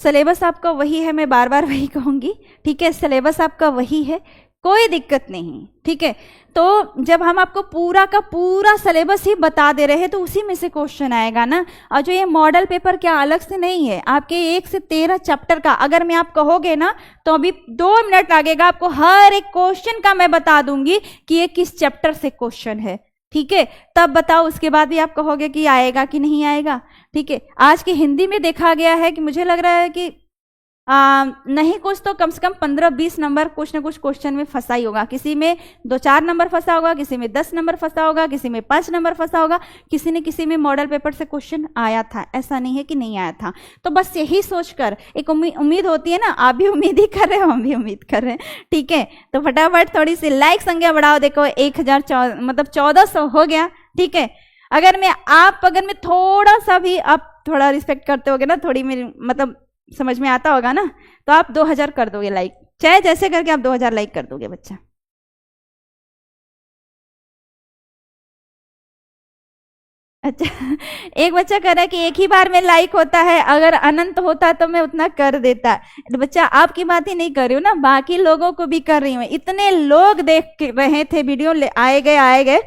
सिलेबस आपका वही है, मैं बार बार वही कहूंगी। ठीक है, सिलेबस आपका वही है, कोई दिक्कत नहीं। ठीक है, तो जब हम आपको पूरा का पूरा सिलेबस ही बता दे रहे हैं तो उसी में से क्वेश्चन आएगा ना। और जो ये मॉडल पेपर क्या अलग से नहीं है, आपके 1 से 13 चैप्टर का, अगर मैं आप कहोगे ना तो अभी 2 मिनट लगेगा आपको, हर एक क्वेश्चन का मैं बता दूंगी कि ये किस चैप्टर से क्वेश्चन है। ठीक है, तब बताओ, उसके बाद भी आप कहोगे कि आएगा कि नहीं आएगा। ठीक है, आज की हिंदी में देखा गया है कि मुझे लग रहा है कि नहीं कुछ तो कम से कम 15-20 नंबर कुछ ना कुछ क्वेश्चन में फंसा ही होगा। किसी में 2-4 नंबर फंसा होगा, किसी में 10 नंबर फंसा होगा, किसी में 5 नंबर फंसा होगा, किसी में मॉडल पेपर से क्वेश्चन आया था, ऐसा नहीं है कि नहीं आया था। तो बस यही सोचकर एक उम्मीद होती है ना, आप भी उम्मीद ही कर रहे हो, हम भी उम्मीद कर रहे हैं। ठीक है, तो फटाफट थोड़ी सी लाइक संख्या बढ़ाओ। देखो 1400 हो गया। ठीक है, अगर मैं थोड़ा सा भी आप थोड़ा रिस्पेक्ट करते होगे ना, थोड़ी मेरी मतलब समझ में आता होगा ना, तो आप 2000 कर दोगे लाइक, चाहे जैसे करके आप 2000 लाइक कर दोगे बच्चा। अच्छा, एक बच्चा कह रहा है कि एक ही बार में लाइक होता है, अगर अनंत होता तो मैं उतना कर देता। तो बच्चा आपकी बात ही नहीं कर रही हूँ ना, बाकी लोगों को भी कर रही हूँ। इतने लोग देख रहे थे वीडियो, आए गए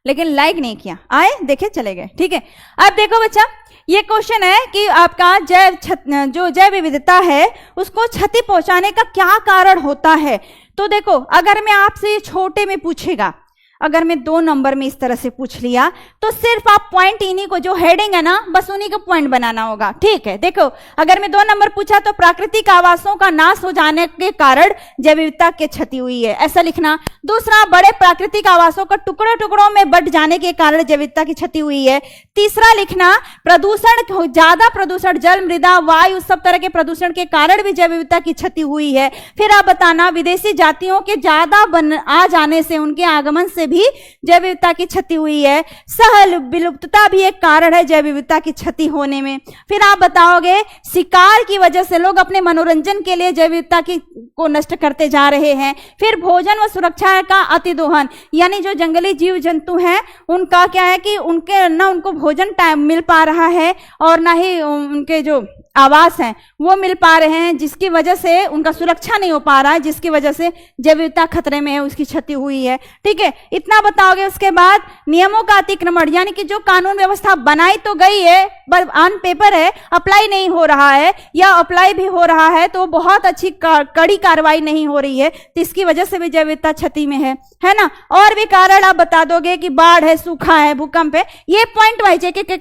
लेकिन लाइक नहीं किया, आए देखे चले गए। ठीक है, अब देखो बच्चा, ये क्वेश्चन है कि आपका जो जैव विविधता है उसको क्षति पहुंचाने का क्या कारण होता है। तो देखो, अगर मैं आपसे छोटे में पूछेगा, अगर मैं 2 नंबर में इस तरह से पूछ लिया तो सिर्फ आप पॉइंट इन्हीं को, जो हेडिंग है ना, बस उन्हीं को पॉइंट बनाना होगा। ठीक है, देखो अगर मैं 2 नंबर पूछा तो प्राकृतिक आवासों का नाश हो जाने के कारण जैव विविधता की क्षति हुई है, ऐसा लिखना। दूसरा, बड़े प्राकृतिक आवासों का टुकड़ों टुकड़ों में बंट जाने के कारण जैव विविधता की क्षति हुई है। तीसरा लिखना, प्रदूषण, ज्यादा प्रदूषण, जल, मृदा, वायु, सब तरह के प्रदूषण के कारण भी जैव विविधता की क्षति हुई है। फिर आप बताना, विदेशी जातियों के ज्यादा आ जाने से, उनके आगमन से भी जैव विविधता की क्षति हुई है। सह विलुप्तता भी एक कारण है जैव विविधता की क्षति होने में। फिर आप बताओगे, शिकार की वजह से लोग अपने मनोरंजन के लिए जैव विविधता को नष्ट करते जा रहे हैं। फिर भोजन व सुरक्षा का अतिदोहन, यानी जो जंगली जीव जंतु हैं उनका क्या है कि उनको भोजन टाइम मिल पा रहा है और ना ही उनके जो आवास हैं वो मिल पा रहे हैं, जिसकी वजह से उनका सुरक्षा नहीं हो पा रहा है, जिसकी वजह से जैव विविधता खतरे में है, उसकी क्षति हुई है। ठीक है, इतना बताओगे। उसके बाद नियमों का अतिक्रमण, यानी कि जो कानून व्यवस्था बनाई तो गई है पर ऑन पेपर है, अप्लाई नहीं हो रहा है, या अप्लाई भी हो रहा है तो बहुत अच्छी कड़ी कार्रवाई नहीं हो रही है, तो इसकी वजह से भी जैव विविधता क्षति में है ना। और भी कारण आप बता दोगे कि बाढ़ है, सूखा है, भूकंप है, ये पॉइंट वाइज एक एक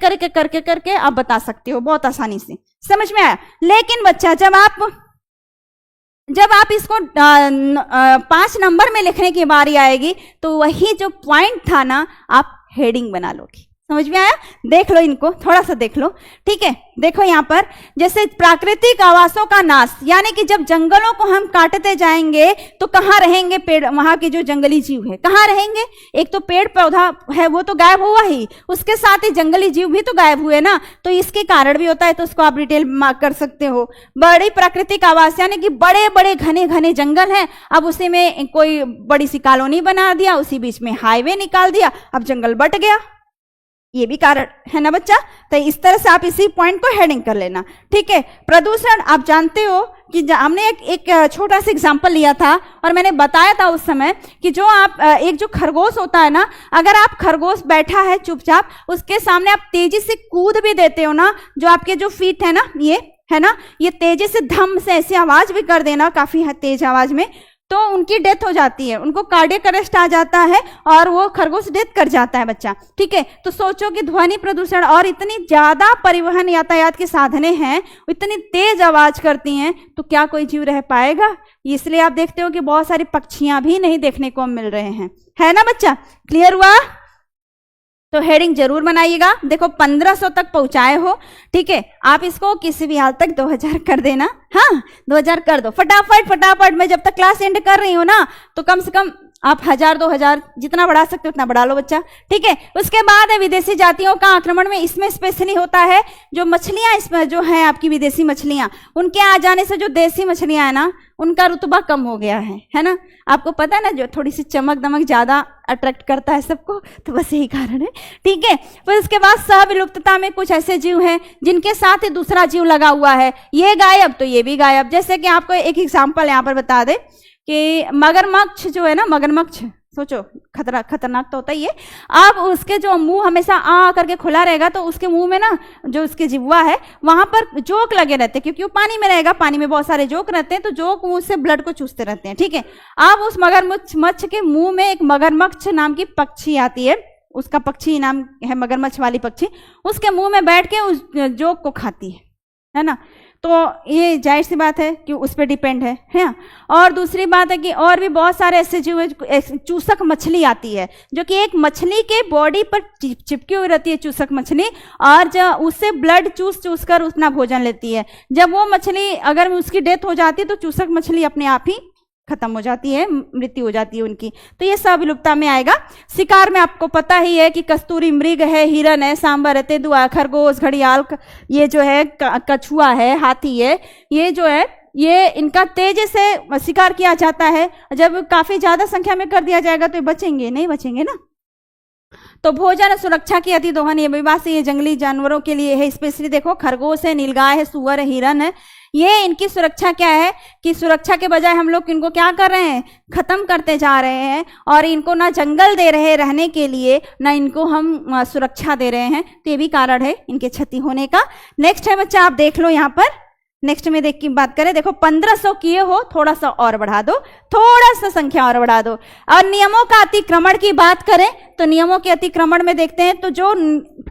करके आप बता सकते हो बहुत आसानी से, समझ में आया। लेकिन बच्चा, जब आप इसको 5 नंबर में लिखने की बारी आएगी तो वही जो पॉइंट था ना, आप हेडिंग बना लोगी। समझ में आया? देख लो, इनको थोड़ा सा देख लो। ठीक है, देखो यहाँ पर, जैसे प्राकृतिक आवासों का नाश, यानी कि जब जंगलों को हम काटते जाएंगे तो कहाँ रहेंगे पेड़, वहां के जो जंगली जीव है कहाँ रहेंगे। एक तो पेड़ पौधा है वो तो गायब हुआ ही, उसके साथ ही जंगली जीव भी तो गायब हुए ना, तो इसके कारण भी होता है, तो उसको आप डिटेल मार्क कर सकते हो। बड़ी प्राकृतिक आवास, यानी कि बड़े बड़े घने घने जंगल है, अब उसी में कोई बड़ी सी कॉलोनी बना दिया, उसी बीच में हाईवे निकाल दिया, अब जंगल बट गया, ये भी कारण है ना बच्चा। तो इस तरह से आप इसी पॉइंट को हेडिंग कर लेना। ठीक है, प्रदूषण, आप जानते हो कि हमने एक छोटा सा एग्जांपल लिया था और मैंने बताया था उस समय कि जो आप एक जो खरगोश होता है ना, अगर आप खरगोश बैठा है चुपचाप, उसके सामने आप तेजी से कूद भी देते हो ना, जो आपके जो फीट है ना, ये है ना, ये तेजी से धम से ऐसी आवाज भी कर देना, काफी तेज आवाज में, तो उनकी डेथ हो जाती है, उनको कार्डियक अरेस्ट आ जाता है और वो खरगोश डेथ कर जाता है बच्चा। ठीक है, तो सोचो कि ध्वनि प्रदूषण और इतनी ज्यादा परिवहन यातायात के साधने हैं, इतनी तेज आवाज करती हैं, तो क्या कोई जीव रह पाएगा। इसलिए आप देखते हो कि बहुत सारी पक्षियां भी नहीं देखने को मिल रहे हैं, है ना बच्चा। क्लियर हुआ? तो हेडिंग जरूर बनाइएगा। देखो 1500 तक पहुंचाए हो, ठीक है, आप इसको किसी भी हाल तक 2000 कर देना। हाँ, 2000 कर दो फटाफट। मैं जब तक क्लास एंड कर रही हूँ ना, तो कम से कम आप 1000 2000 जितना बढ़ा सकते हो उतना बढ़ा लो बच्चा। ठीक है, उसके बाद है विदेशी जातियों का आक्रमण में, इसमें स्पेशली होता है जो मछलियां, इसमें जो है आपकी विदेशी मछलियां, उनके आ जाने से जो देसी मछलियां है ना, उनका रुतबा कम हो गया है ना। आपको पता है ना, जो थोड़ी सी चमक दमक ज्यादा अट्रैक्ट करता है सबको, तो बस यही कारण है। ठीक है, फिर उसके बाद सहविलुप्तता में कुछ ऐसे जीव हैं जिनके साथ ही दूसरा जीव लगा हुआ है, ये गायब तो ये भी गायब। जैसे कि आपको एक एग्जाम्पल यहाँ पर बता दे कि मगरमच्छ जो है ना, मगरमच्छ सोचो खतरनाक तो होता ही है। अब उसके जो मुंह हमेशा आ करके खुला रहेगा, तो उसके मुंह में ना जो उसके जिह्वा है वहां पर जोक लगे रहते हैं, क्योंकि वो पानी में रहेगा, पानी में बहुत सारे जोक रहते हैं, तो जोक मुंह से ब्लड को चूसते रहते हैं। ठीक है, अब उस मगरमच्छ के मुंह में एक मगरमच्छ नाम की पक्षी आती है, उसका पक्षी नाम है मगरमच्छ वाली पक्षी, उसके मुंह में बैठ के उस जोक को खाती है ना। तो ये जाहिर सी बात है कि उस पर डिपेंड है। और दूसरी बात है कि और भी बहुत सारे ऐसे जीव, चूसक मछली आती है, जो कि एक मछली के बॉडी पर चिपकी हुई रहती है चूसक मछली, और जब उससे ब्लड चूस कर उतना भोजन लेती है। जब वो मछली, अगर उसकी डेथ हो जाती है तो चूसक मछली अपने आप ही खत्म हो जाती है, मृत्यु हो जाती है उनकी। तो ये सब विलुप्तता में आएगा। शिकार में आपको पता ही है कि कस्तूरी मृग है, हिरन है, सांबर है, तेंदुआ, खरगोश, घड़ियाल, ये जो है कछुआ है, हाथी है, ये जो है ये इनका तेजी से शिकार किया जाता है। जब काफी ज्यादा संख्या में कर दिया जाएगा तो ये बचेंगे नहीं, बचेंगे ना। तो भोजन सुरक्षा की अतिदोहन, ये विवाद से ये जंगली जानवरों के लिए है। स्पेशली देखो खरगोश है, नीलगाय है, सुअर है, हिरन है, ये इनकी सुरक्षा क्या है कि सुरक्षा के बजाय हम लोग इनको क्या कर रहे हैं, खत्म करते जा रहे हैं, और इनको ना जंगल दे रहे रहने के लिए, ना इनको हम सुरक्षा दे रहे हैं। तो ये भी कारण है इनके क्षति होने का। नेक्स्ट है बच्चा, आप देख लो यहाँ पर, नेक्स्ट में देख की बात करें, देखो 1500 किए हो, थोड़ा सा और बढ़ा दो, थोड़ा सा संख्या और बढ़ा दो। और नियमों का अतिक्रमण की बात करें तो नियमों के अतिक्रमण में देखते हैं तो जो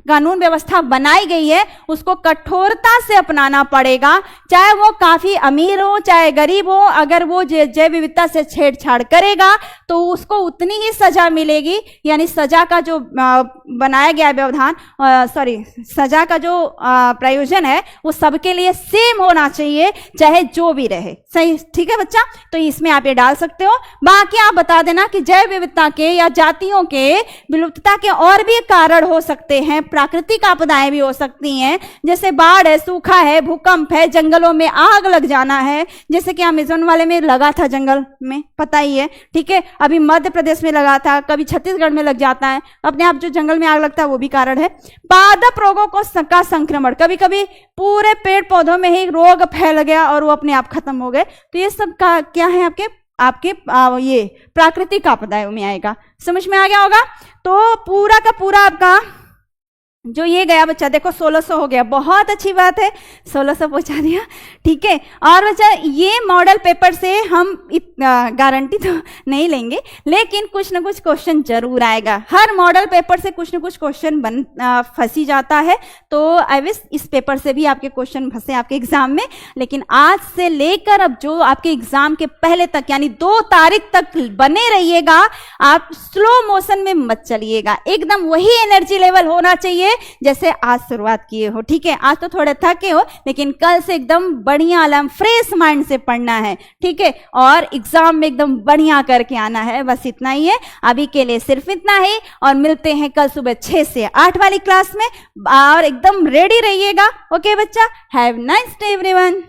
कानून व्यवस्था बनाई गई है उसको कठोरता से अपनाना पड़ेगा, चाहे वो काफी अमीर हो चाहे गरीब हो। अगर वो जैव विविधता से छेड़छाड़ करेगा तो उसको उतनी ही सजा मिलेगी, यानी सजा का जो बनाया गया व्यवधान, सजा का जो प्रयोजन है वो सबके लिए सेम होना चाहिए, चाहे जो भी रहे। सही, ठीक है बच्चा? तो इसमें आप ये डाल सकते हो। बाकी आप बता देना कि जैव विविधता के या जातियों के विलुप्तता के और भी कारण हो सकते हैं, प्राकृतिक आपदाएं भी हो सकती हैं, जैसे बाढ़ है, सूखा है, भूकंप है, जंगलों में आग लग जाना है, जैसे कि अमेज़न वाले में लगा था जंगल में, पता ही है, ठीक है? अभी मध्य प्रदेश में लगा था, कभी छत्तीसगढ़ में लग जाता है, अपने आप जो जंगल में आग लगता है वो भी कारण है। पादप रोगों का संक्रमण, कभी कभी पूरे पेड़ पौधों में ही रोग फैल गया और वो अपने आप खत्म हो गए। तो ये सब का क्या है, आपके ये प्राकृतिक आपदाओं में आएगा। समझ में आ गया होगा? तो पूरा का पूरा आपका जो ये गया बच्चा, देखो 1600 हो गया, बहुत अच्छी बात है, 1600 पहुंचा दिया, ठीक है। और बच्चा ये मॉडल पेपर से हम गारंटी तो नहीं लेंगे, लेकिन कुछ ना कुछ क्वेश्चन जरूर आएगा। हर मॉडल पेपर से कुछ ना कुछ क्वेश्चन फंसी जाता है, तो आई विश इस पेपर से भी आपके क्वेश्चन फंसे आपके एग्जाम में। लेकिन आज से लेकर अब जो आपके एग्जाम के पहले तक, यानी 2 तारीख तक बने रहिएगा, आप स्लो मोशन में मत चलिएगा, एकदम वही एनर्जी लेवल होना चाहिए जैसे आज शुरुआत किए हो, ठीक है? आज तो थोड़े थके हो, लेकिन कल से एकदम बढ़िया आलम फ्रेश माइंड से पढ़ना है, ठीक है? और एग्जाम में एकदम बढ़िया करके आना है, बस इतना ही है अभी के लिए, सिर्फ इतना ही। और मिलते हैं कल सुबह 6 से 8 वाली क्लास में, और एकदम रेडी रहिएगा। ओके बच्चा, हैव नाइस डे एवरीवन।